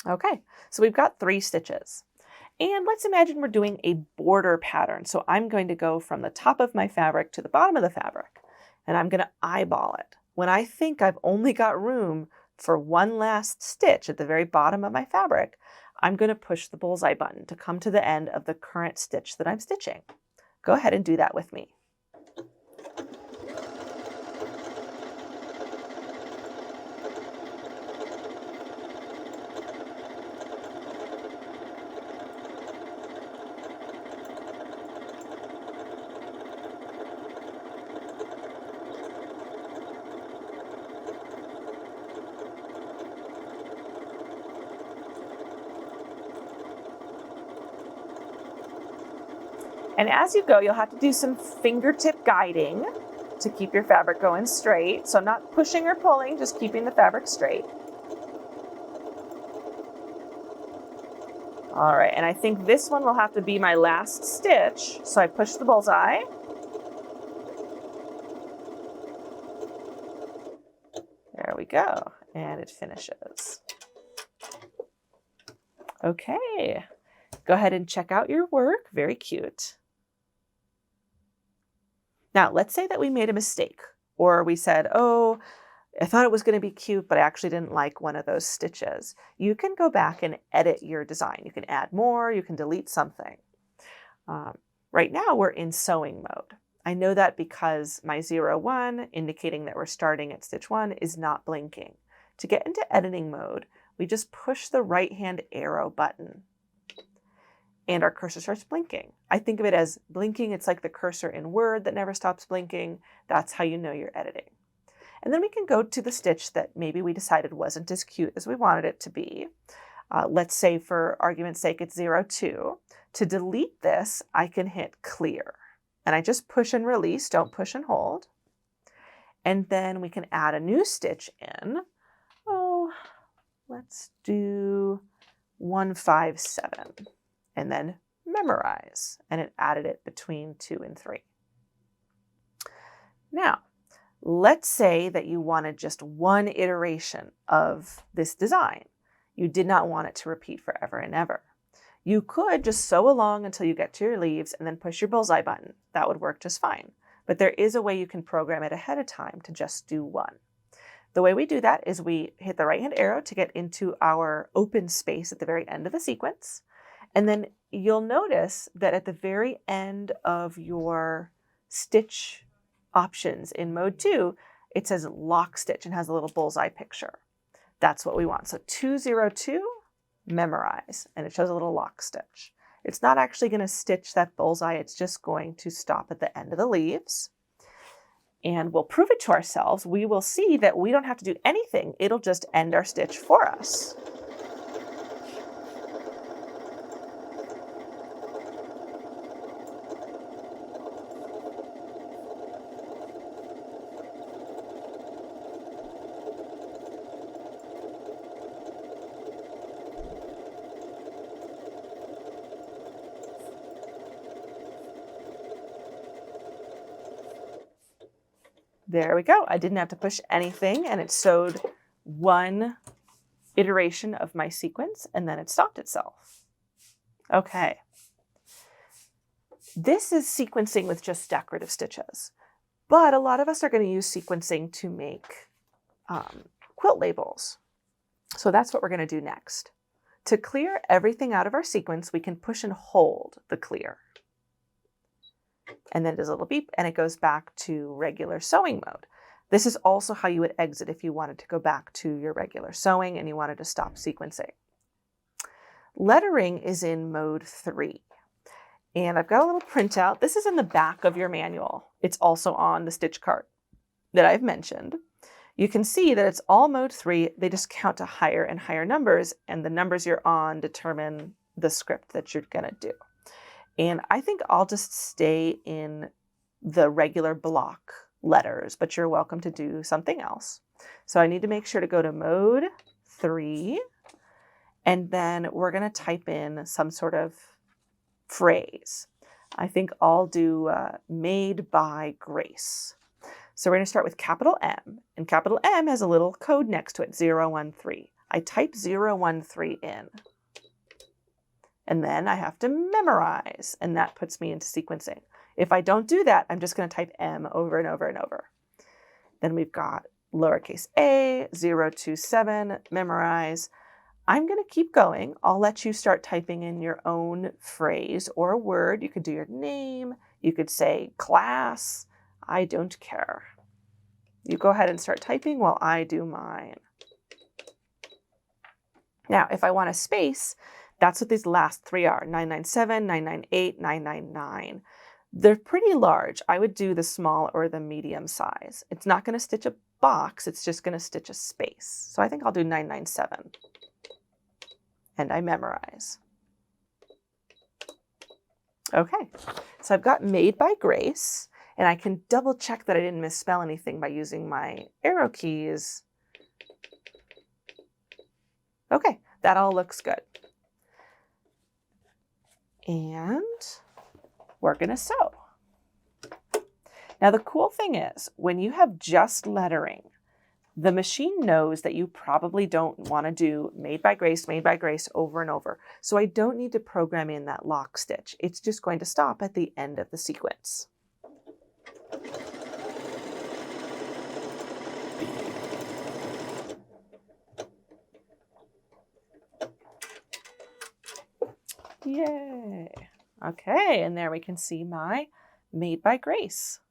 Okay, so we've got 3 stitches. And let's imagine we're doing a border pattern. So I'm going to go from the top of my fabric to the bottom of the fabric, and I'm going to eyeball it. When I think I've only got room for one last stitch at the very bottom of my fabric, I'm going to push the bullseye button to come to the end of the current stitch that I'm stitching. Go ahead and do that with me. And as you go, you'll have to do some fingertip guiding to keep your fabric going straight. So I'm not pushing or pulling, just keeping the fabric straight. All right, and I think this one will have to be my last stitch. So I push the bullseye. There we go, and it finishes. Okay, go ahead and check out your work. Very cute. Now, let's say that we made a mistake, or we said, oh, I thought it was going to be cute, but I actually didn't like one of those stitches. You can go back and edit your design. You can add more, you can delete something. Right now we're in sewing mode. I know that because my 01, indicating that we're starting at stitch 1, is not blinking. To get into editing mode, we just push the right-hand arrow button and our cursor starts blinking. I think of it as blinking. It's like the cursor in Word that never stops blinking. That's how you know you're editing. And then we can go to the stitch that maybe we decided wasn't as cute as we wanted it to be. Let's say for argument's sake, it's 02. To delete this, I can hit clear. And I just push and release, don't push and hold. And then we can add a new stitch in. Oh, let's do 157. And then memorize. And it added it between 2 and 3. Now, let's say that you wanted just one iteration of this design. You did not want it to repeat forever and ever. You could just sew along until you get to your leaves and then push your bullseye button. That would work just fine. But there is a way you can program it ahead of time to just do one. The way we do that is we hit the right-hand arrow to get into our open space at the very end of the sequence. And then you'll notice that at the very end of your stitch options in mode 2, it says lock stitch and has a little bullseye picture. That's what we want. So 202, memorize, and it shows a little lock stitch. It's not actually going to stitch that bullseye. It's just going to stop at the end of the leaves. And we'll prove it to ourselves. We will see that we don't have to do anything. It'll just end our stitch for us. There we go. I didn't have to push anything, and it sewed one iteration of my sequence, and then it stopped itself. Okay. This is sequencing with just decorative stitches, but a lot of us are going to use sequencing to make quilt labels. So that's what we're going to do next. To clear everything out of our sequence, we can push and hold the clear. And then it does a little beep and it goes back to regular sewing mode. This is also how you would exit if you wanted to go back to your regular sewing and you wanted to stop sequencing. Lettering is in mode 3. And I've got a little printout. This is in the back of your manual. It's also on the stitch card that I've mentioned. You can see that it's all mode 3. They just count to higher and higher numbers, and the numbers you're on determine the script that you're going to do. And I think I'll just stay in the regular block letters, but you're welcome to do something else. So I need to make sure to go to mode 3, and then we're going to type in some sort of phrase. I think I'll do made by Grace. So we're going to start with capital M, and capital M has a little code next to it, 013. I type 013 in. And then I have to memorize, and that puts me into sequencing. If I don't do that, I'm just going to type M over and over and over. Then we've got lowercase a, 027, memorize. I'm going to keep going. I'll let you start typing in your own phrase or word. You could do your name. You could say class. I don't care. You go ahead and start typing while I do mine. Now, if I want a space, that's what these last 3 are, 997, 998, 999. They're pretty large. I would do the small or the medium size. It's not going to stitch a box. It's just going to stitch a space. So I think I'll do 997. And I memorize. Okay, so I've got Made by Grace, and I can double check that I didn't misspell anything by using my arrow keys. Okay, that all looks good. And we're gonna sew. Now the cool thing is, when you have just lettering, the machine knows that you probably don't want to do Made by Grace over and over. So I don't need to program in that lock stitch. It's just going to stop at the end of the sequence. Yay. Okay, and there we can see my Made by Grace.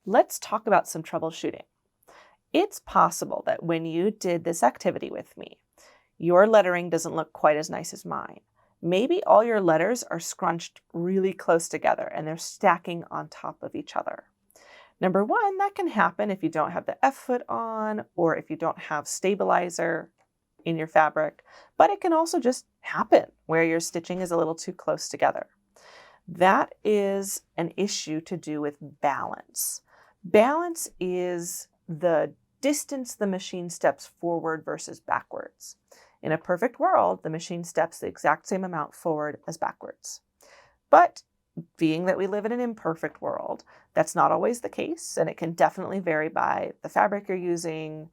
Let's talk about some troubleshooting. It's possible that when you did this activity with me, your lettering doesn't look quite as nice as mine. Maybe all your letters are scrunched really close together and they're stacking on top of each other. Number one, that can happen if you don't have the F foot on or if you don't have stabilizer in your fabric, but it can also just happen where your stitching is a little too close together. That is an issue to do with balance. Balance is the distance the machine steps forward versus backwards. In a perfect world, the machine steps the exact same amount forward as backwards. But being that we live in an imperfect world, that's not always the case, and it can definitely vary by the fabric you're using,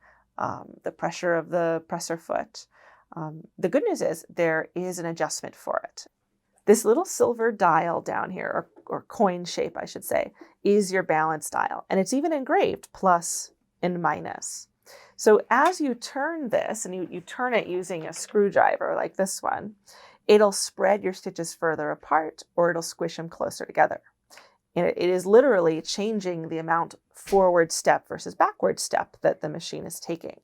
the pressure of the presser foot. The good news is there is an adjustment for it. This little silver dial down here, or coin shape, I should say, is your balance dial, and it's even engraved plus and minus. So as you turn this, and you turn it using a screwdriver like this one, it'll spread your stitches further apart or it'll squish them closer together. And it is literally changing the amount forward step versus backward step that the machine is taking.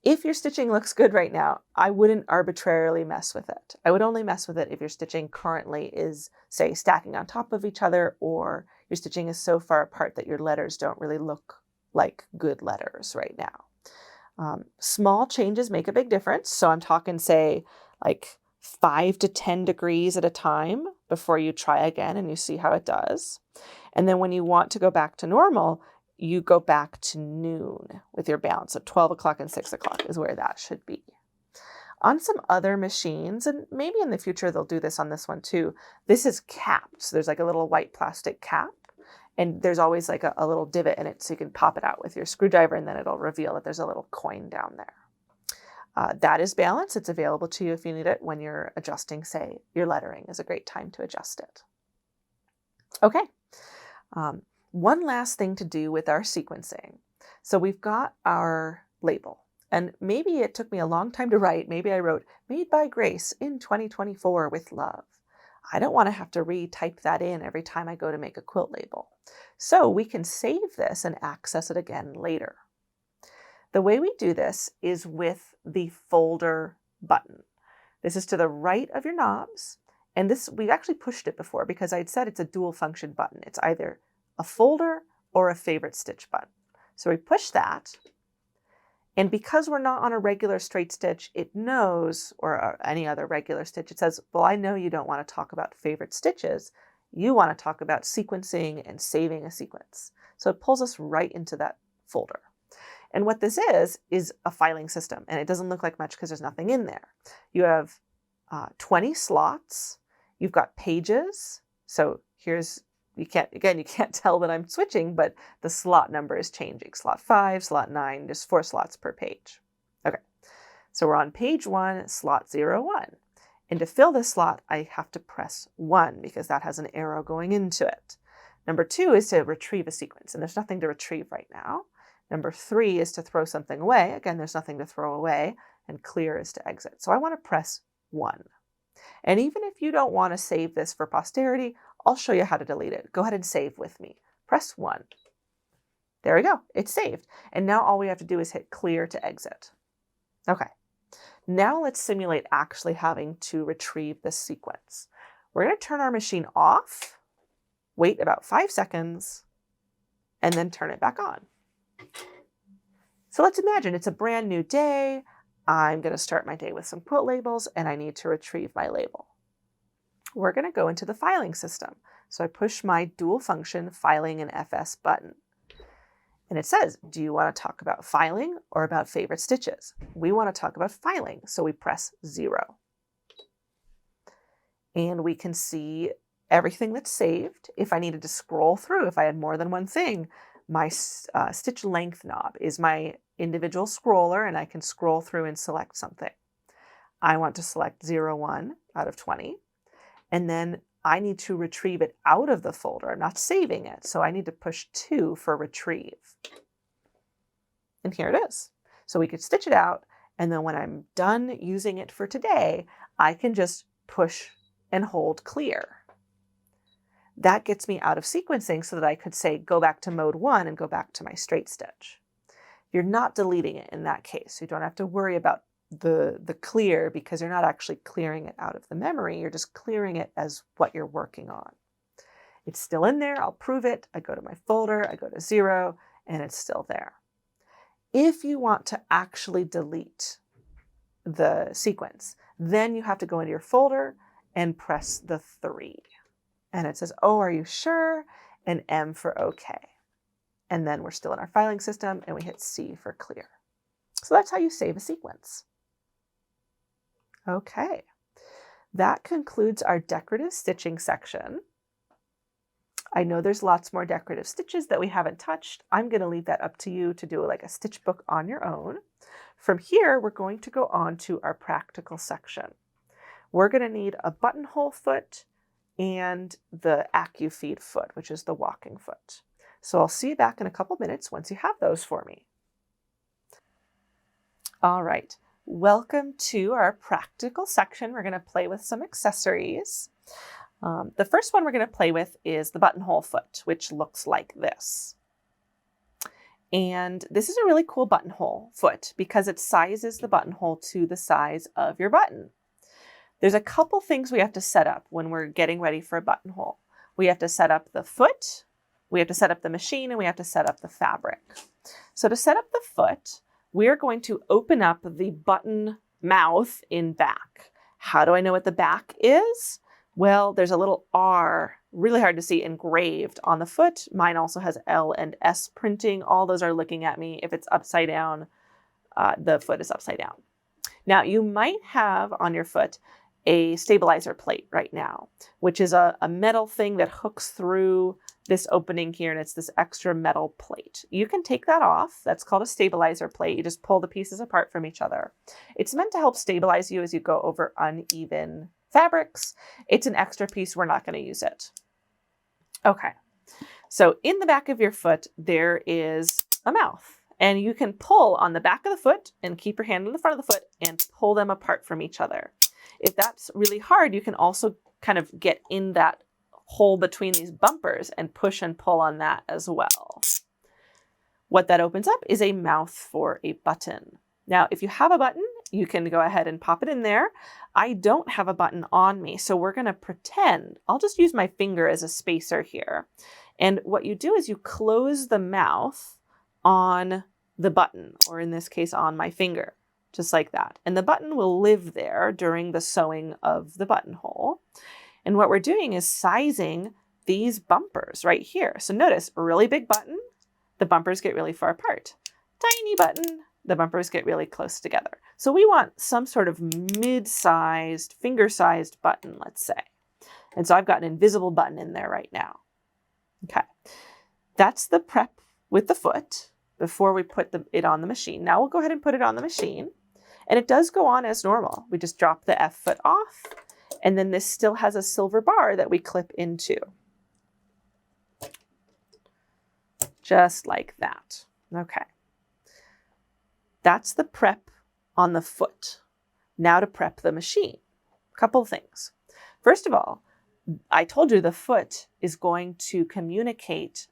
If your stitching looks good right now, I wouldn't arbitrarily mess with it. I would only mess with it if your stitching currently is, say, stacking on top of each other, or your stitching is so far apart that your letters don't really look like good letters right now. Small changes make a big difference. So I'm talking, say, like 5 to 10 degrees at a time before you try again and you see how it does. And then when you want to go back to normal, you go back to noon with your balance. So 12 o'clock and 6 o'clock is where that should be. On some other machines, and maybe in the future they'll do this on this one too, this is capped. So there's like a little white plastic cap, and there's always like a little divot in it so you can pop it out with your screwdriver, and then it'll reveal that there's a little coin down there. That is balance. It's available to you if you need it when you're adjusting, say, your lettering is a great time to adjust it. Okay. One last thing to do with our sequencing. So we've got our label, and maybe it took me a long time to write. Maybe I wrote Made by Grace in 2024 with love. I don't want to have to retype that in every time I go to make a quilt label. So we can save this and access it again later. The way we do this is with the folder button. This is to the right of your knobs, and this, we've actually pushed it before because I'd said it's a dual function button. It's either a folder or a favorite stitch button. So we push that, and because we're not on a regular straight stitch, it knows, or any other regular stitch, it says, well, I know you don't want to talk about favorite stitches. You want to talk about sequencing and saving a sequence. So it pulls us right into that folder. And what this is a filing system, and it doesn't look like much because there's nothing in there. You have 20 slots. You've got pages. So here's, you can't tell that I'm switching, but the slot number is changing. Slot 5, slot 9, there's 4 slots per page. Okay, so we're on page 1, slot 01. And to fill this slot, I have to press 1 because that has an arrow going into it. Number 2 is to retrieve a sequence, and there's nothing to retrieve right now. Number 3 is to throw something away. Again, there's nothing to throw away, and clear is to exit. So I want to press 1. And even if you don't want to save this for posterity, I'll show you how to delete it. Go ahead and save with me. Press 1. There we go. It's saved. And now all we have to do is hit clear to exit. Okay. Now let's simulate actually having to retrieve this sequence. We're going to turn our machine off, wait about 5 seconds, and then turn it back on. So let's imagine it's a brand new day. I'm going to start my day with some quilt labels, and I need to retrieve my label. we're going to go into the filing system. So I push my dual function filing and FS button. And it says, do you want to talk about filing or about favorite stitches? We want to talk about filing, so we press 0. And we can see everything that's saved. If I needed to scroll through, if I had more than one thing, my stitch length knob is my individual scroller, and I can scroll through and select something. I want to select 01 out of 20, and then I need to retrieve it out of the folder. I'm not saving it, so I need to push 2 for retrieve. And here it is. So we could stitch it out, and then when I'm done using it for today, I can just push and hold clear. That gets me out of sequencing so that I could say go back to mode 1 and go back to my straight stitch. You're not deleting it in that case. You don't have to worry about the clear because you're not actually clearing it out of the memory. You're just clearing it as what you're working on. It's still in there. I'll prove it. I go to my folder, I go to 0, and it's still there. If you want to actually delete the sequence, then you have to go into your folder and press the 3. And it says, oh, are you sure? And M for OK. And then we're still in our filing system, and we hit C for clear. So that's how you save a sequence. Okay, that concludes our decorative stitching section. I know there's lots more decorative stitches that we haven't touched. I'm going to leave that up to you to do like a stitch book on your own. From here, we're going to go on to our practical section. We're going to need a buttonhole foot and the AccuFeed foot, which is the walking foot. So I'll see you back in a couple minutes once you have those for me. All right, welcome to our practical section. We're going to play with some accessories. The first one we're going to play with is the buttonhole foot, which looks like this. And this is a really cool buttonhole foot because it sizes the buttonhole to the size of your button. There's a couple things we have to set up when we're getting ready for a buttonhole. We have to set up the foot, we have to set up the machine, and we have to set up the fabric. So to set up the foot, we're going to open up the button mouth in back. How do I know what the back is? Well, there's a little R, really hard to see, engraved on the foot. Mine also has L and S printing. All those are looking at me. If it's upside down, the foot is upside down. Now, you might have on your foot a stabilizer plate right now, which is a metal thing that hooks through this opening here, and it's this extra metal plate. You can take that off. That's called a stabilizer plate. You just pull the pieces apart from each other. It's meant to help stabilize you as you go over uneven fabrics. It's an extra piece. We're not going to use it. Okay, so in the back of your foot, there is a mouth, and you can pull on the back of the foot and keep your hand in the front of the foot and pull them apart from each other. If that's really hard, you can also kind of get in that hole between these bumpers and push and pull on that as well. What that opens up is a mouth for a button. Now, if you have a button, you can go ahead and pop it in there. I don't have a button on me, so we're going to pretend. I'll just use my finger as a spacer here. And what you do is you close the mouth on the button, or in this case, on my finger, just like that. And the button will live there during the sewing of the buttonhole. And what we're doing is sizing these bumpers right here. So notice, a really big button, the bumpers get really far apart. Tiny button, the bumpers get really close together. So we want some sort of mid-sized, finger-sized button, let's say. And so I've got an invisible button in there right now. Okay, that's the prep with the foot before we put it on the machine. Now we'll go ahead and put it on the machine. And it does go on as normal. We just drop the F foot off, and then this still has a silver bar that we clip into. Just like that. Okay. That's the prep on the foot. Now to prep the machine. A couple things. First of all, I told you the foot is going to communicate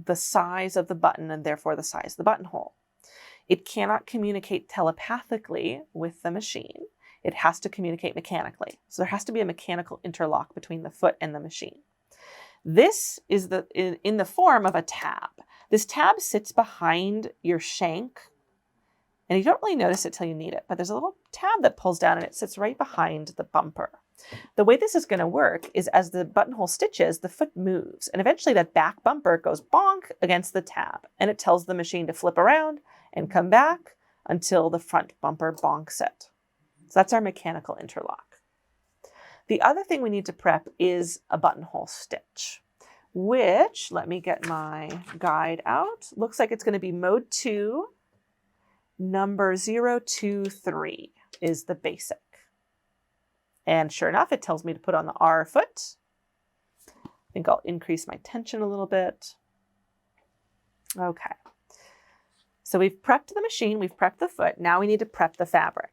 the size of the button and therefore the size of the buttonhole. It cannot communicate telepathically with the machine. It has to communicate mechanically. So there has to be a mechanical interlock between the foot and the machine. This is in the form of a tab. This tab sits behind your shank, and you don't really notice it till you need it, but there's a little tab that pulls down and it sits right behind the bumper. The way this is going to work is as the buttonhole stitches, the foot moves, and eventually that back bumper goes bonk against the tab, and it tells the machine to flip around and come back until the front bumper bonks it. So that's our mechanical interlock. The other thing we need to prep is a buttonhole stitch, which, let me get my guide out. Looks like it's going to be mode 2, number 023 is the basic. And sure enough, it tells me to put on the R foot. I think I'll increase my tension a little bit. Okay. So we've prepped the machine, we've prepped the foot. Now we need to prep the fabric.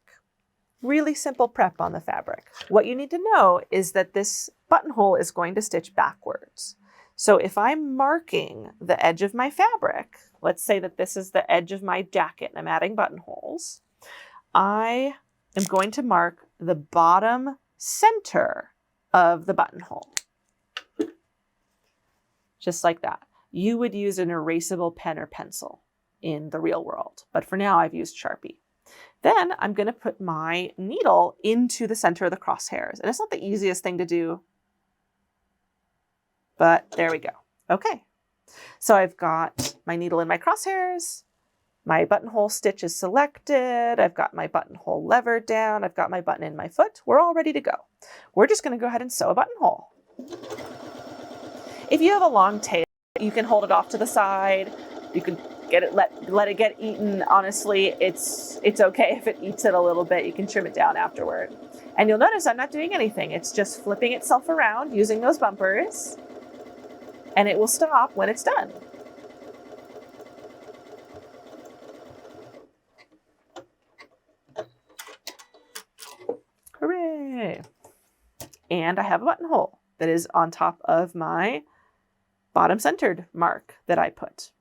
Really simple prep on the fabric. What you need to know is that this buttonhole is going to stitch backwards. So if I'm marking the edge of my fabric, let's say that this is the edge of my jacket and I'm adding buttonholes, I am going to mark the bottom center of the buttonhole. Just like that. You would use an erasable pen or pencil in the real world, but for now I've used Sharpie. Then I'm going to put my needle into the center of the crosshairs. And it's not the easiest thing to do, but there we go. Okay, so I've got my needle in my crosshairs, my buttonhole stitch is selected, I've got my buttonhole levered down, I've got my button in my foot, we're all ready to go. We're just going to go ahead and sew a buttonhole. If you have a long tail, you can hold it off to the side, you can get it, let it get eaten. Honestly, it's okay if it eats it a little bit, you can trim it down afterward. And you'll notice I'm not doing anything, it's just flipping itself around using those bumpers, and it will stop when it's done. Hooray! And I have a buttonhole that is on top of my bottom centered mark that I put.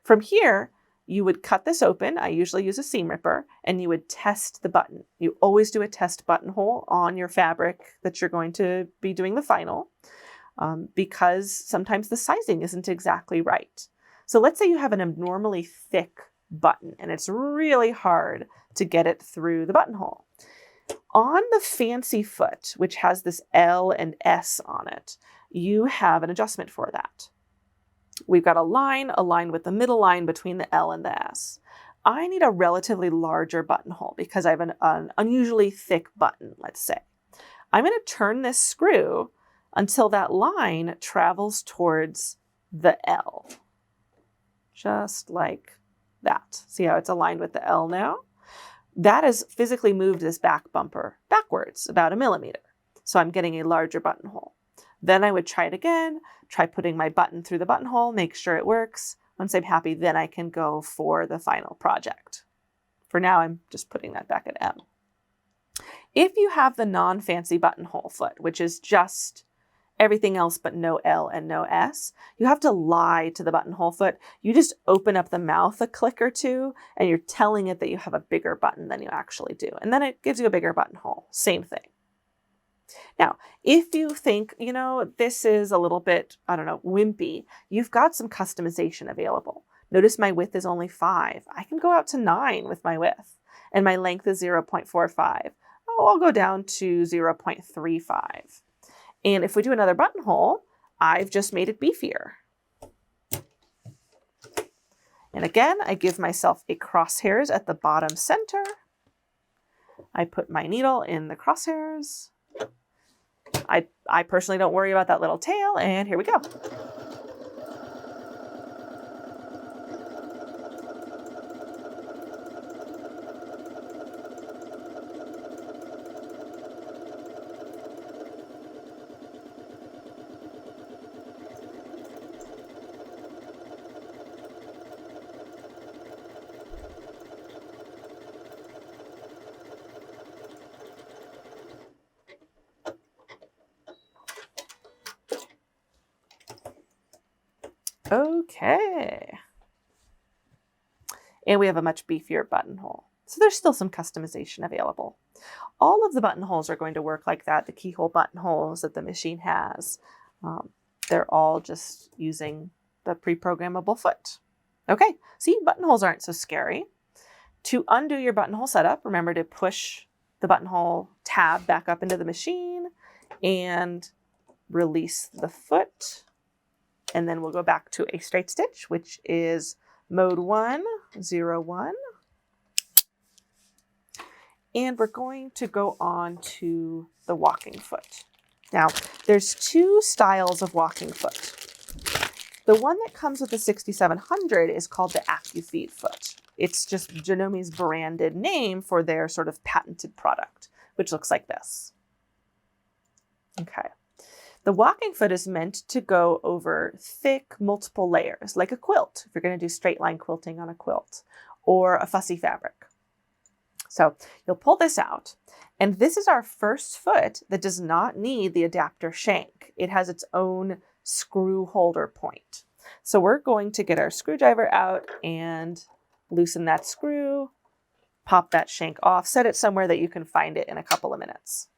From here, you would cut this open. I usually use a seam ripper, and you would test the button. You always do a test buttonhole on your fabric that you're going to be doing the final, because sometimes the sizing isn't exactly right. So let's say you have an abnormally thick button and it's really hard to get it through the buttonhole. On the fancy foot, which has this L and S on it, you have an adjustment for that. We've got a line aligned with the middle line between the L and the S. I need a relatively larger buttonhole because I have an unusually thick button, let's say. I'm going to turn this screw until that line travels towards the L. Just like that. See how it's aligned with the L now? That has physically moved this back bumper backwards about 1 millimeter. So I'm getting a larger buttonhole. Then I would try it again, try putting my button through the buttonhole, make sure it works. Once I'm happy, then I can go for the final project. For now, I'm just putting that back at M. If you have the non-fancy buttonhole foot, which is just everything else but no L and no S, you have to lie to the buttonhole foot. You just open up the mouth a click or two, and you're telling it that you have a bigger button than you actually do. And then it gives you a bigger buttonhole. Same thing. Now, if you think, you know, this is a little bit, I don't know, wimpy, you've got some customization available. Notice my width is only 5. I can go out to 9 with my width, and my length is 0.45. Oh, I'll go down to 0.35. And if we do another buttonhole, I've just made it beefier. And again, I give myself a crosshairs at the bottom center. I put my needle in the crosshairs. I personally don't worry about that little tail, and here we go. Okay. And we have a much beefier buttonhole. So there's still some customization available. All of the buttonholes are going to work like that, the keyhole buttonholes that the machine has. They're all just using the pre-programmable foot. Okay, see, buttonholes aren't so scary. To undo your buttonhole setup, remember to push the buttonhole tab back up into the machine and release the foot. And then we'll go back to a straight stitch, which is mode 1, 0, 1. And we're going to go on to the walking foot. Now, there's two styles of walking foot. The one that comes with the 6700 is called the AccuFeed foot. It's just Janome's branded name for their sort of patented product, which looks like this. Okay. The walking foot is meant to go over thick, multiple layers, like a quilt, if you're going to do straight line quilting on a quilt, or a fussy fabric. So you'll pull this out, and this is our first foot that does not need the adapter shank. It has its own screw holder point. So we're going to get our screwdriver out and loosen that screw, pop that shank off, set it somewhere that you can find it in a couple of minutes.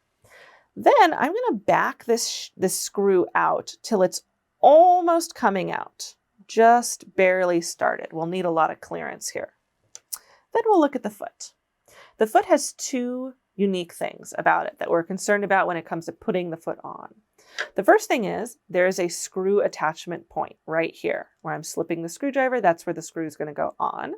Then I'm going to back this screw out till it's almost coming out, just barely started. We'll need a lot of clearance here. Then we'll look at the foot. The foot has two unique things about it that we're concerned about when it comes to putting the foot on. The first thing is there is a screw attachment point right here where I'm slipping the screwdriver. That's where the screw is going to go on.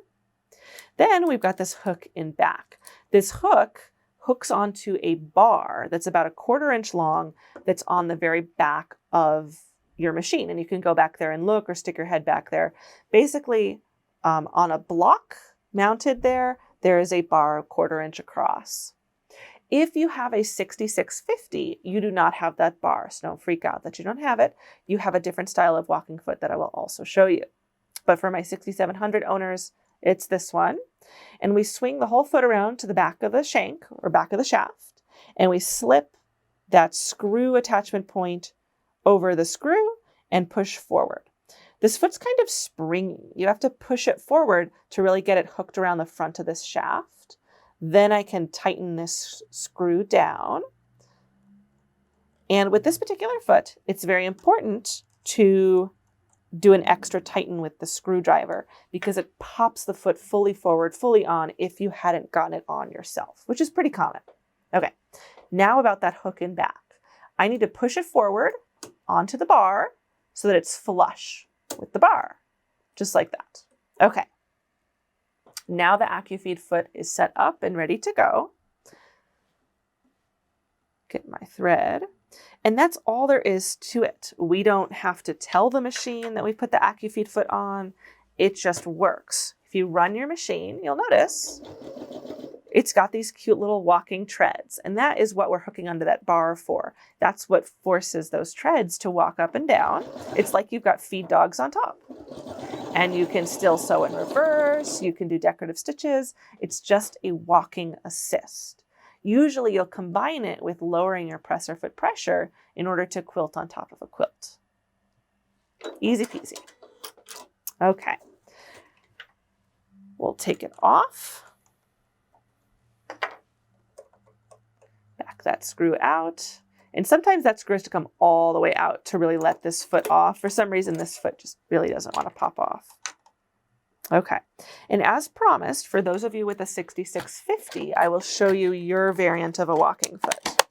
Then we've got this hook in back. This hook hooks onto a bar that's about a 1/4 inch long that's on the very back of your machine. And you can go back there and look or stick your head back there. Basically, on a block mounted there, there is a bar 1/4 inch across. If you have a 6650, you do not have that bar, so don't freak out that you don't have it. You have a different style of walking foot that I will also show you. But for my 6700 owners, it's this one. And we swing the whole foot around to the back of the shank or back of the shaft, and we slip that screw attachment point over the screw and push forward. This foot's kind of springy. You have to push it forward to really get it hooked around the front of this shaft. Then I can tighten this screw down. And with this particular foot, it's very important to do an extra tighten with the screwdriver because it pops the foot fully forward, fully on if you hadn't gotten it on yourself, which is pretty common. Okay, now about that hook in back. I need to push it forward onto the bar so that it's flush with the bar, just like that. Okay. Now the AccuFeed foot is set up and ready to go. Get my thread. And that's all there is to it. We don't have to tell the machine that we put the AccuFeed foot on. It just works. If you run your machine, you'll notice it's got these cute little walking treads. And that is what we're hooking onto that bar for. That's what forces those treads to walk up and down. It's like you've got feed dogs on top. And you can still sew in reverse. You can do decorative stitches. It's just a walking assist. Usually you'll combine it with lowering your presser foot pressure in order to quilt on top of a quilt. Easy peasy. Okay. We'll take it off. Back that screw out. And sometimes that screw has to come all the way out to really let this foot off. For some reason, this foot just really doesn't want to pop off. Okay, and as promised, for those of you with a 6650, I will show you your variant of a walking foot.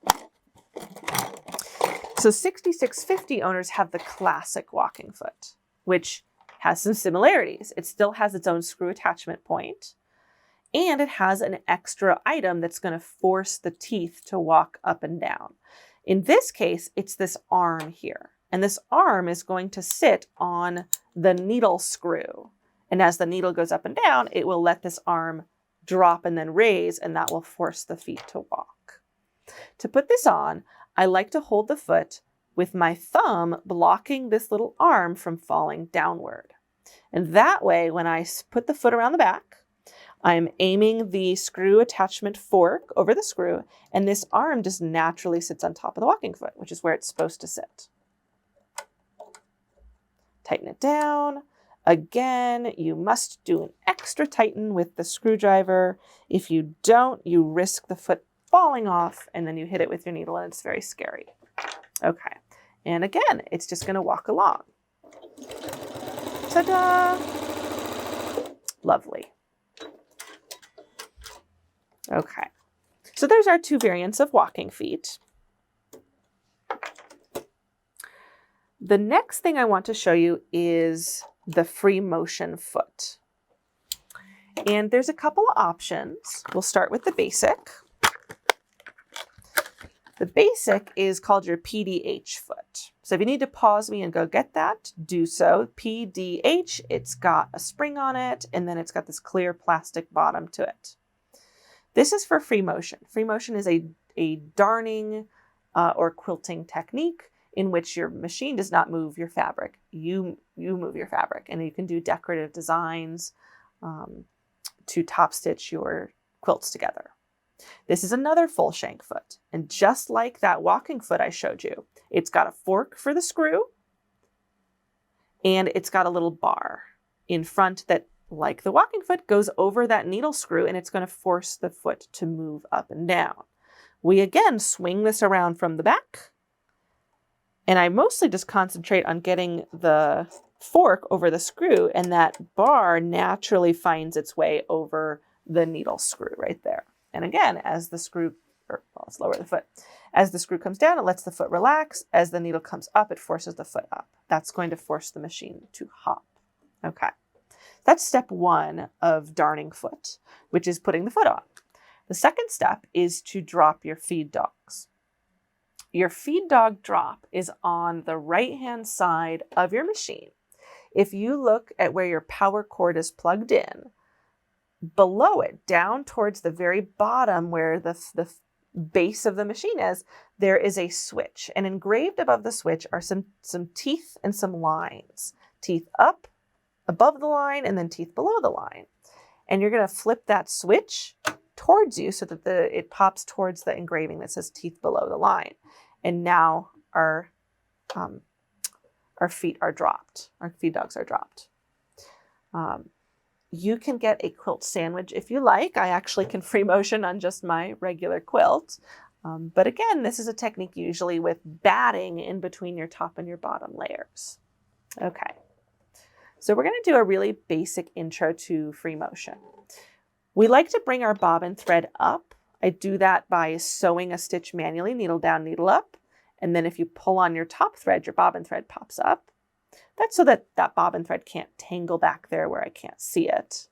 So 6650 owners have the classic walking foot, which has some similarities. It still has its own screw attachment point, and it has an extra item that's going to force the teeth to walk up and down. In this case, it's this arm here, and this arm is going to sit on the needle screw. And as the needle goes up and down, it will let this arm drop and then raise, and that will force the feet to walk. To put this on, I like to hold the foot with my thumb blocking this little arm from falling downward. And that way, when I put the foot around the back, I'm aiming the screw attachment fork over the screw, and this arm just naturally sits on top of the walking foot, which is where it's supposed to sit. Tighten it down. Again, you must do an extra tighten with the screwdriver. If you don't, you risk the foot falling off and then you hit it with your needle and it's very scary. Okay, and again, it's just going to walk along. Ta-da! Lovely. Okay, So there's our two variants of walking feet. The next thing I want to show you is the free motion foot. And there's a couple of options. We'll start with the basic. The basic is called your PDH foot. So if you need to pause me and go get that, do so. PDH, it's got a spring on it, and then it's got this clear plastic bottom to it. This is for free motion. Free motion is a darning or quilting technique in which your machine does not move your fabric. You move your fabric, and you can do decorative designs to top stitch your quilts together. This is another full shank foot, and just like that walking foot I showed you, it's got a fork for the screw, and it's got a little bar in front that, like the walking foot, goes over that needle screw, and it's going to force the foot to move up and down. We again swing this around from the back, and I mostly just concentrate on getting the fork over the screw, and that bar naturally finds its way over the needle screw right there. And again, as the screw, let's lower the foot. As the screw comes down, it lets the foot relax. As the needle comes up, it forces the foot up. That's going to force the machine to hop. Okay. That's step one of darning foot, which is putting the foot on. The second step is to drop your feed dogs. Your feed dog drop is on the right-hand side of your machine. If you look at where your power cord is plugged in, below it, down towards the very bottom where the base of the machine is, there is a switch. And engraved above the switch are some teeth and some lines. Teeth up above the line and then teeth below the line. And you're going to flip that switch towards you so that it pops towards the engraving that says teeth below the line. And now our feet are dropped. Our feed dogs are dropped. You can get a quilt sandwich if you like. I actually can free motion on just my regular quilt. But again, this is a technique usually with batting in between your top and your bottom layers. Okay, so we're going to do a really basic intro to free motion. We like to bring our bobbin thread up. I do that by sewing a stitch manually, needle down, needle up. And then if you pull on your top thread, your bobbin thread pops up. That's so that bobbin thread can't tangle back there where I can't see it.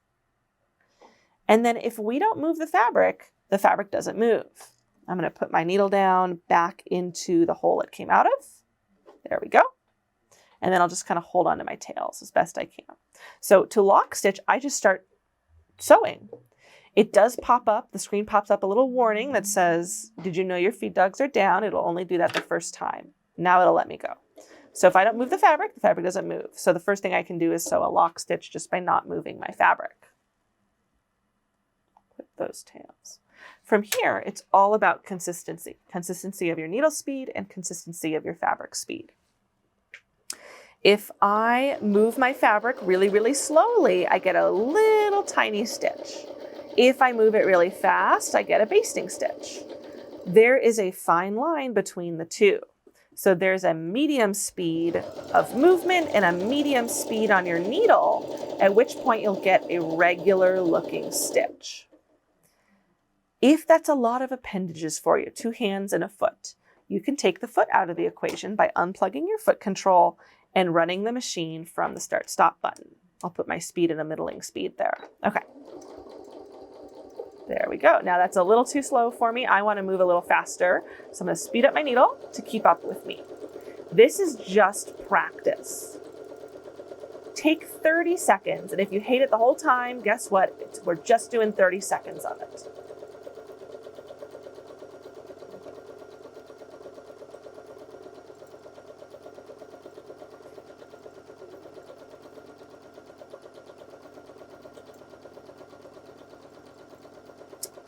And then if we don't move the fabric doesn't move. I'm going to put my needle down back into the hole it came out of. There we go. And then I'll just kind of hold on to my tails as best I can. So to lock stitch, I just start sewing. It does pop up, the screen pops up a little warning that says, did you know your feed dogs are down? It'll only do that the first time. Now it'll let me go. So if I don't move the fabric doesn't move. So the first thing I can do is sew a lock stitch just by not moving my fabric. Clip those tails. From here, it's all about consistency. Consistency of your needle speed and consistency of your fabric speed. If I move my fabric really, really slowly, I get a little tiny stitch. If I move it really fast, I get a basting stitch. There is a fine line between the two. So there's a medium speed of movement and a medium speed on your needle, at which point you'll get a regular looking stitch. If that's a lot of appendages for you, 2 hands and a foot, you can take the foot out of the equation by unplugging your foot control and running the machine from the start-stop button. I'll put my speed at a middling speed there. Okay. There we go. Now that's a little too slow for me. I want to move a little faster. So I'm going to speed up my needle to keep up with me. This is just practice. Take 30 seconds. And if you hate it the whole time, guess what? We're just doing 30 seconds of it.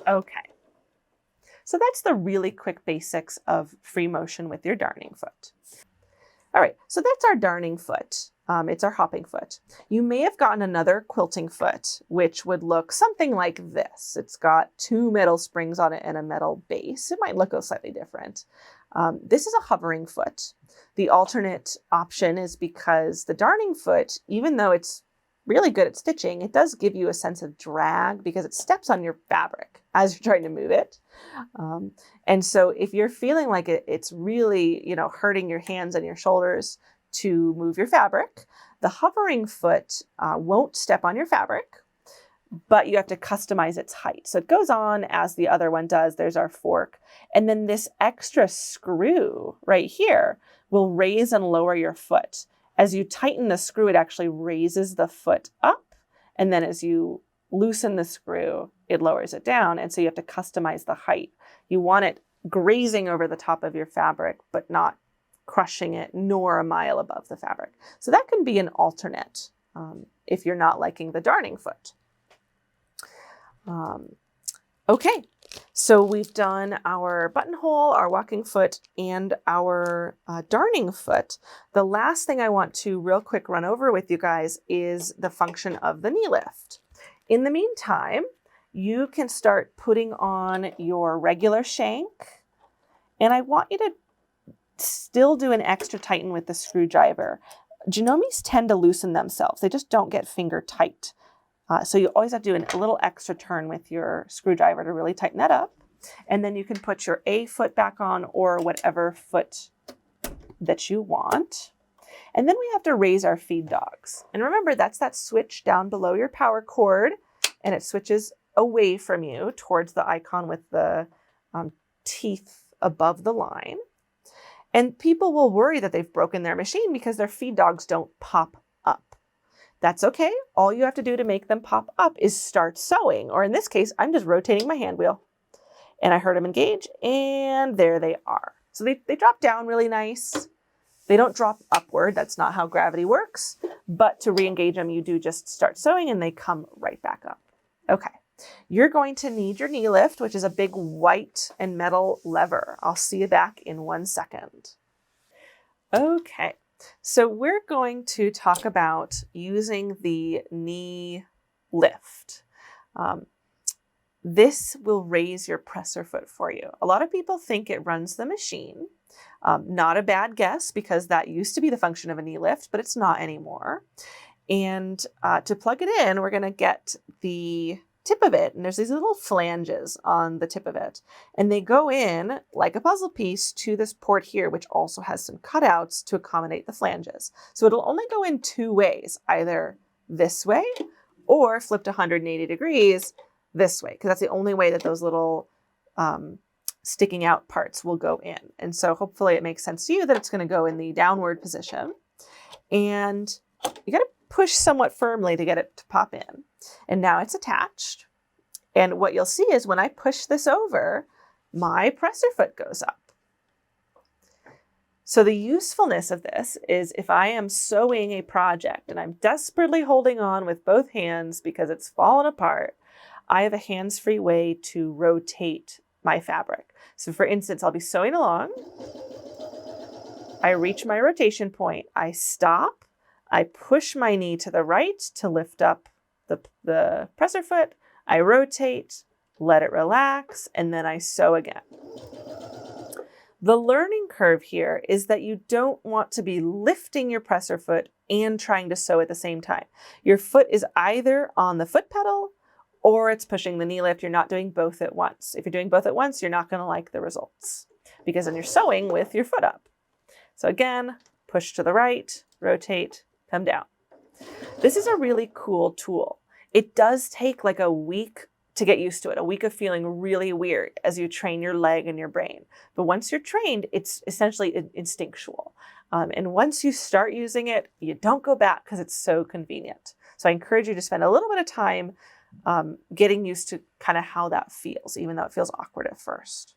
Okay, so that's the really quick basics of free motion with your darning foot. All right, so that's our darning foot. It's our hopping foot. You may have gotten another quilting foot, which would look something like this. It's got 2 metal springs on it and a metal base. It might look slightly different. This is a hovering foot. The alternate option is because the darning foot, even though it's really good at stitching, it does give you a sense of drag because it steps on your fabric as you're trying to move it. And so if you're feeling like it's really, hurting your hands and your shoulders to move your fabric, the hovering foot won't step on your fabric, but you have to customize its height. So it goes on as the other one does. There's our fork. And then this extra screw right here will raise and lower your foot. As you tighten the screw, it actually raises the foot up. And then as you loosen the screw, it lowers it down. And so you have to customize the height. You want it grazing over the top of your fabric, but not crushing it, nor a mile above the fabric. So that can be an alternate if you're not liking the darning foot. Okay, so we've done our buttonhole, our walking foot, and our darning foot. The last thing I want to real quick run over with you guys is the function of the knee lift. In the meantime, you can start putting on your regular shank, and I want you to still do an extra tighten with the screwdriver. Janomes tend to loosen themselves. They just don't get finger tight. So you always have to do a little extra turn with your screwdriver to really tighten that up. And then you can put your A foot back on or whatever foot that you want. And then we have to raise our feed dogs. And remember, that's that switch down below your power cord, and it switches away from you towards the icon with the teeth above the line. And people will worry that they've broken their machine because their feed dogs don't pop up. That's okay. All you have to do to make them pop up is start sewing, or in this case, I'm just rotating my hand wheel. And I heard them engage, and there they are. So they drop down really nice. They don't drop upward. That's not how gravity works. But to re-engage them, you do just start sewing, and they come right back up. Okay. You're going to need your knee lift, which is a big white and metal lever. I'll see you back in 1 second. Okay. So we're going to talk about using the knee lift. This will raise your presser foot for you. A lot of people think it runs the machine. Not a bad guess because that used to be the function of a knee lift, but it's not anymore. And to plug it in, we're going to get the tip of it, and there's these little flanges on the tip of it, and they go in like a puzzle piece to this port here, which also has some cutouts to accommodate the flanges. So it'll only go in 2 ways, either this way or flipped 180 degrees this way, because that's the only way that those little sticking out parts will go in. And so hopefully it makes sense to you that it's going to go in the downward position, and you got to push somewhat firmly to get it to pop in. And now it's attached. And what you'll see is when I push this over, my presser foot goes up. So the usefulness of this is if I am sewing a project and I'm desperately holding on with both hands because it's fallen apart, I have a hands-free way to rotate my fabric. So for instance, I'll be sewing along. I reach my rotation point. I stop. I push my knee to the right to lift up the presser foot. I rotate, let it relax, and then I sew again. The learning curve here is that you don't want to be lifting your presser foot and trying to sew at the same time. Your foot is either on the foot pedal or it's pushing the knee lift. You're not doing both at once. If you're doing both at once, you're not going to like the results because then you're sewing with your foot up. So again, push to the right, rotate, come down. This is a really cool tool. It does take like a week to get used to it, a week of feeling really weird as you train your leg and your brain. But once you're trained, it's essentially instinctual. And once you start using it, you don't go back because it's so convenient. So I encourage you to spend a little bit of time getting used to kind of how that feels, even though it feels awkward at first.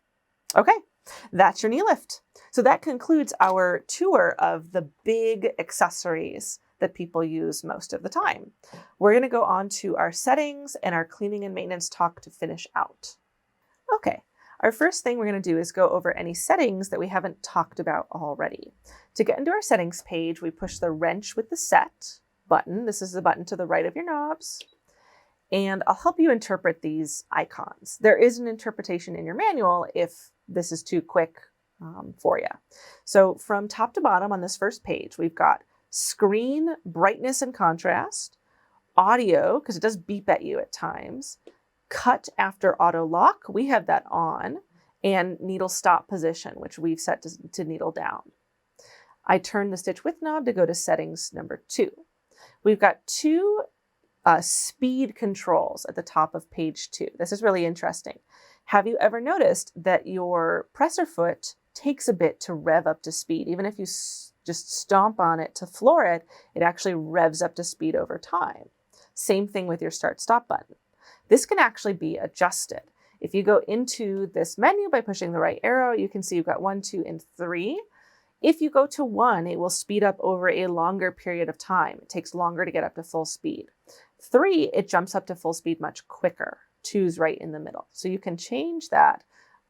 Okay, that's your knee lift. So that concludes our tour of the big accessories that people use most of the time. We're going to go on to our settings and our cleaning and maintenance talk to finish out. Okay, our first thing we're going to do is go over any settings that we haven't talked about already. To get into our settings page, we push the wrench with the set button. This is the button to the right of your knobs. And I'll help you interpret these icons. There is an interpretation in your manual if this is too quick for you. So from top to bottom on this first page, we've got screen brightness and contrast, audio, because it does beep at you at times, cut after auto lock, we have that on, and needle stop position, which we've set to needle down. I turn the stitch width knob to go to settings number 2. We've got 2 speed controls at the top of page 2. This is really interesting. Have you ever noticed that your presser foot takes a bit to rev up to speed? Even if you just stomp on it to floor it, it actually revs up to speed over time. Same thing with your start-stop button. This can actually be adjusted. If you go into this menu by pushing the right arrow, you can see you've got 1, 2, and 3. If you go to 1, it will speed up over a longer period of time. It takes longer to get up to full speed. 3, it jumps up to full speed much quicker. 2's right in the middle. So you can change that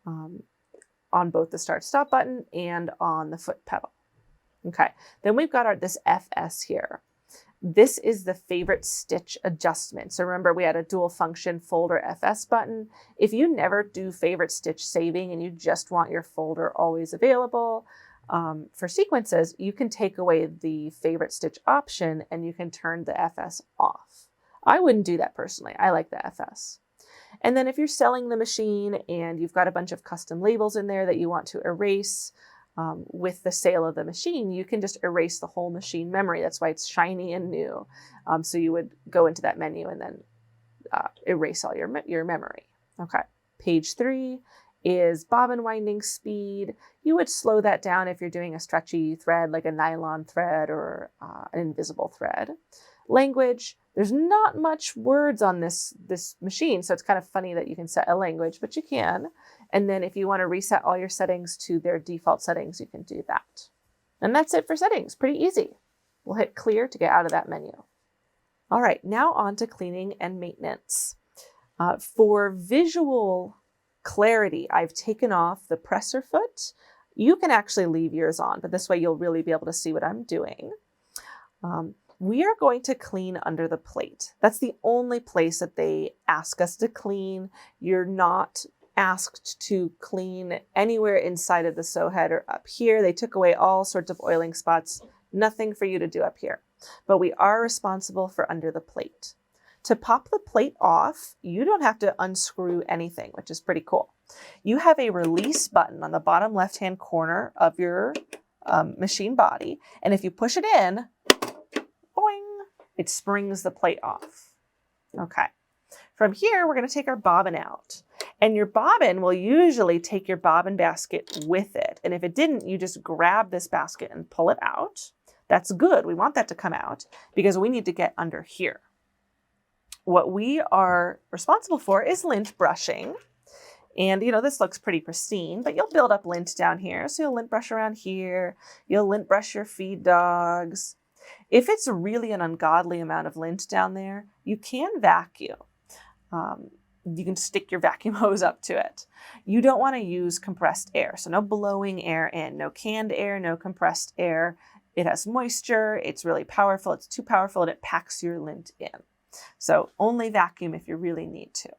on both the start-stop button and on the foot pedal. Okay, then we've got this FS here. This is the favorite stitch adjustment. So remember, we had a dual function folder FS button. If you never do favorite stitch saving and you just want your folder always available for sequences, you can take away the favorite stitch option and you can turn the FS off. I wouldn't do that personally. I like the FS. And then if you're selling the machine and you've got a bunch of custom labels in there that you want to erase, with the sale of the machine, you can just erase the whole machine memory. That's why it's shiny and new. So you would go into that menu and then erase all your memory. Okay. Page 3 is bobbin winding speed. You would slow that down if you're doing a stretchy thread like a nylon thread or an invisible thread. Language, there's not much words on this machine, so it's kind of funny that you can set a language, but you can. And then if you want to reset all your settings to their default settings, you can do that. And that's it for settings. Pretty easy. We'll hit clear to get out of that menu. All right, now on to cleaning and maintenance. For visual clarity, I've taken off the presser foot. You can actually leave yours on, but this way you'll really be able to see what I'm doing. We are going to clean under the plate. That's the only place that they ask us to clean. You're not asked to clean anywhere inside of the sew head or up here. They took away all sorts of oiling spots. Nothing for you to do up here. But we are responsible for under the plate. To pop the plate off, you don't have to unscrew anything, which is pretty cool. You have a release button on the bottom left-hand corner of your machine body. And if you push it in, boing, it springs the plate off. Okay. From here, we're going to take our bobbin out. And your bobbin will usually take your bobbin basket with it. And if it didn't, you just grab this basket and pull it out. That's good. We want that to come out because we need to get under here. What we are responsible for is lint brushing. And, you know, this looks pretty pristine, but you'll build up lint down here. So you'll lint brush around here. You'll lint brush your feed dogs. If it's really an ungodly amount of lint down there, you can vacuum. You can stick your vacuum hose up to it. You don't want to use compressed air. So no blowing air in, no canned air, no compressed air. It has moisture. It's really powerful. It's too powerful and it packs your lint in. So only vacuum if you really need to.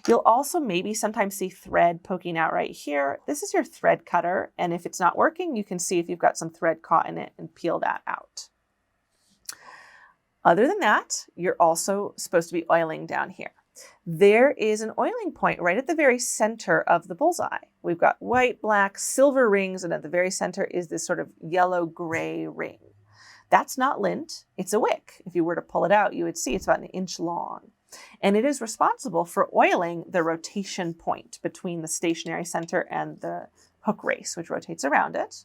You'll also maybe sometimes see thread poking out right here. This is your thread cutter. And if it's not working, you can see if you've got some thread caught in it and peel that out. Other than that, you're also supposed to be oiling down here. There is an oiling point right at the very center of the bullseye. We've got white, black, silver rings, and at the very center is this sort of yellow-gray ring. That's not lint, it's a wick. If you were to pull it out, you would see it's about 1 inch long. And it is responsible for oiling the rotation point between the stationary center and the hook race, which rotates around it.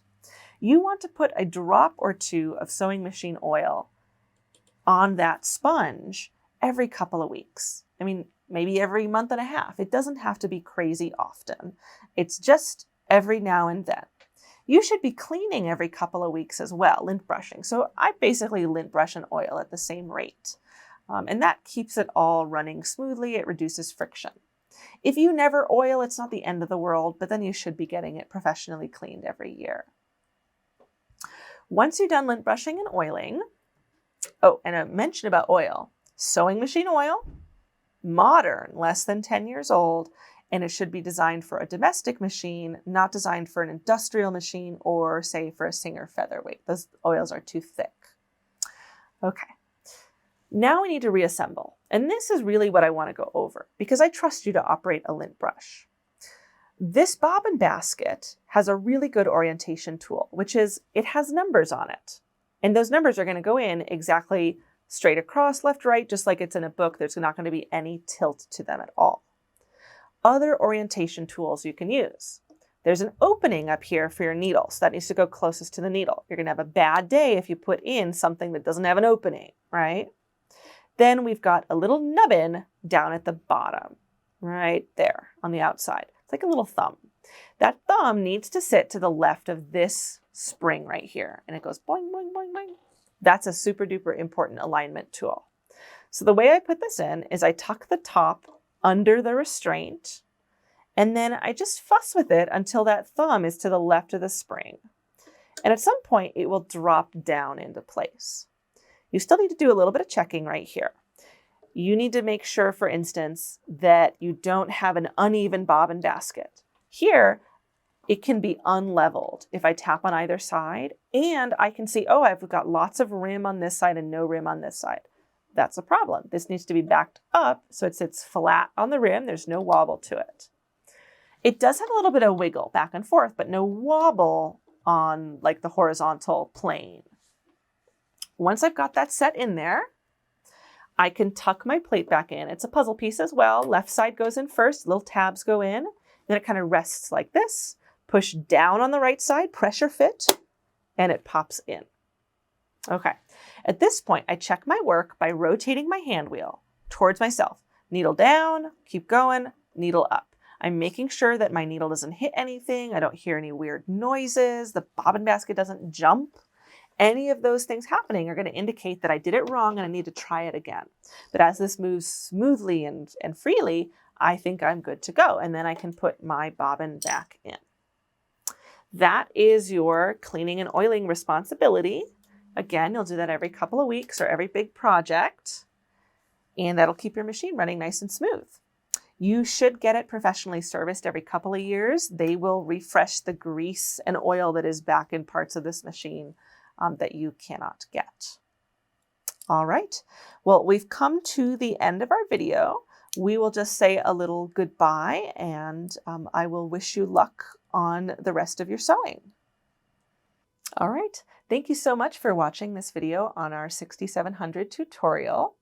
You want to put a drop or 2 of sewing machine oil on that sponge every couple of weeks. I mean, maybe every month and a half. It doesn't have to be crazy often. It's just every now and then. You should be cleaning every couple of weeks as well, lint brushing. So I basically lint brush and oil at the same rate. And that keeps it all running smoothly. It reduces friction. If you never oil, it's not the end of the world, but then you should be getting it professionally cleaned every year. Once you're done lint brushing and oiling, oh, and a mention about oil, sewing machine oil, modern, less than 10 years old, and it should be designed for a domestic machine, not designed for an industrial machine or, say, for a Singer featherweight. Those oils are too thick. Okay. Now we need to reassemble. And this is really what I want to go over because I trust you to operate a lint brush. This bobbin basket has a really good orientation tool, which is it has numbers on it. And those numbers are going to go in exactly straight across, left, right, just like it's in a book. There's not going to be any tilt to them at all. Other orientation tools you can use. There's an opening up here for your needle, so that needs to go closest to the needle. You're going to have a bad day if you put in something that doesn't have an opening, right? Then we've got a little nubbin down at the bottom, right there on the outside. It's like a little thumb. That thumb needs to sit to the left of this spring right here, and it goes boing, boing, boing, boing. That's a super duper important alignment tool. So the way I put this in is I tuck the top under the restraint, and then I just fuss with it until that thumb is to the left of the spring. And at some point, it will drop down into place. You still need to do a little bit of checking right here. You need to make sure, for instance, that you don't have an uneven bobbin basket. Here, it can be unleveled if I tap on either side, and I can see, oh, I've got lots of rim on this side and no rim on this side. That's a problem. This needs to be backed up so it sits flat on the rim. There's no wobble to it. It does have a little bit of wiggle back and forth, but no wobble on like the horizontal plane. Once I've got that set in there, I can tuck my plate back in. It's a puzzle piece as well. Left side goes in first, little tabs go in, then it kind of rests like this. Push down on the right side, pressure fit, and it pops in. Okay, at this point, I check my work by rotating my hand wheel towards myself. Needle down, keep going, needle up. I'm making sure that my needle doesn't hit anything. I don't hear any weird noises. The bobbin basket doesn't jump. Any of those things happening are going to indicate that I did it wrong and I need to try it again. But as this moves smoothly and freely, I think I'm good to go. And then I can put my bobbin back in. That is your cleaning and oiling responsibility. Again, you'll do that every couple of weeks or every big project, and that'll keep your machine running nice and smooth. You should get it professionally serviced every couple of years. They will refresh the grease and oil that is back in parts of this machine that you cannot get. All right, well, we've come to the end of our video. We will just say a little goodbye, and I will wish you luck on the rest of your sewing. All right, thank you so much for watching this video on our 6700 tutorial.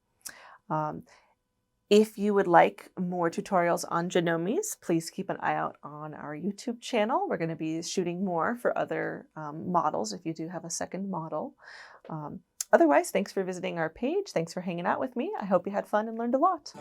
If you would like more tutorials on Janomes, please keep an eye out on our YouTube channel. We're going to be shooting more for other models if you do have a second model. Otherwise, thanks for visiting our page. Thanks for hanging out with me. I hope you had fun and learned a lot.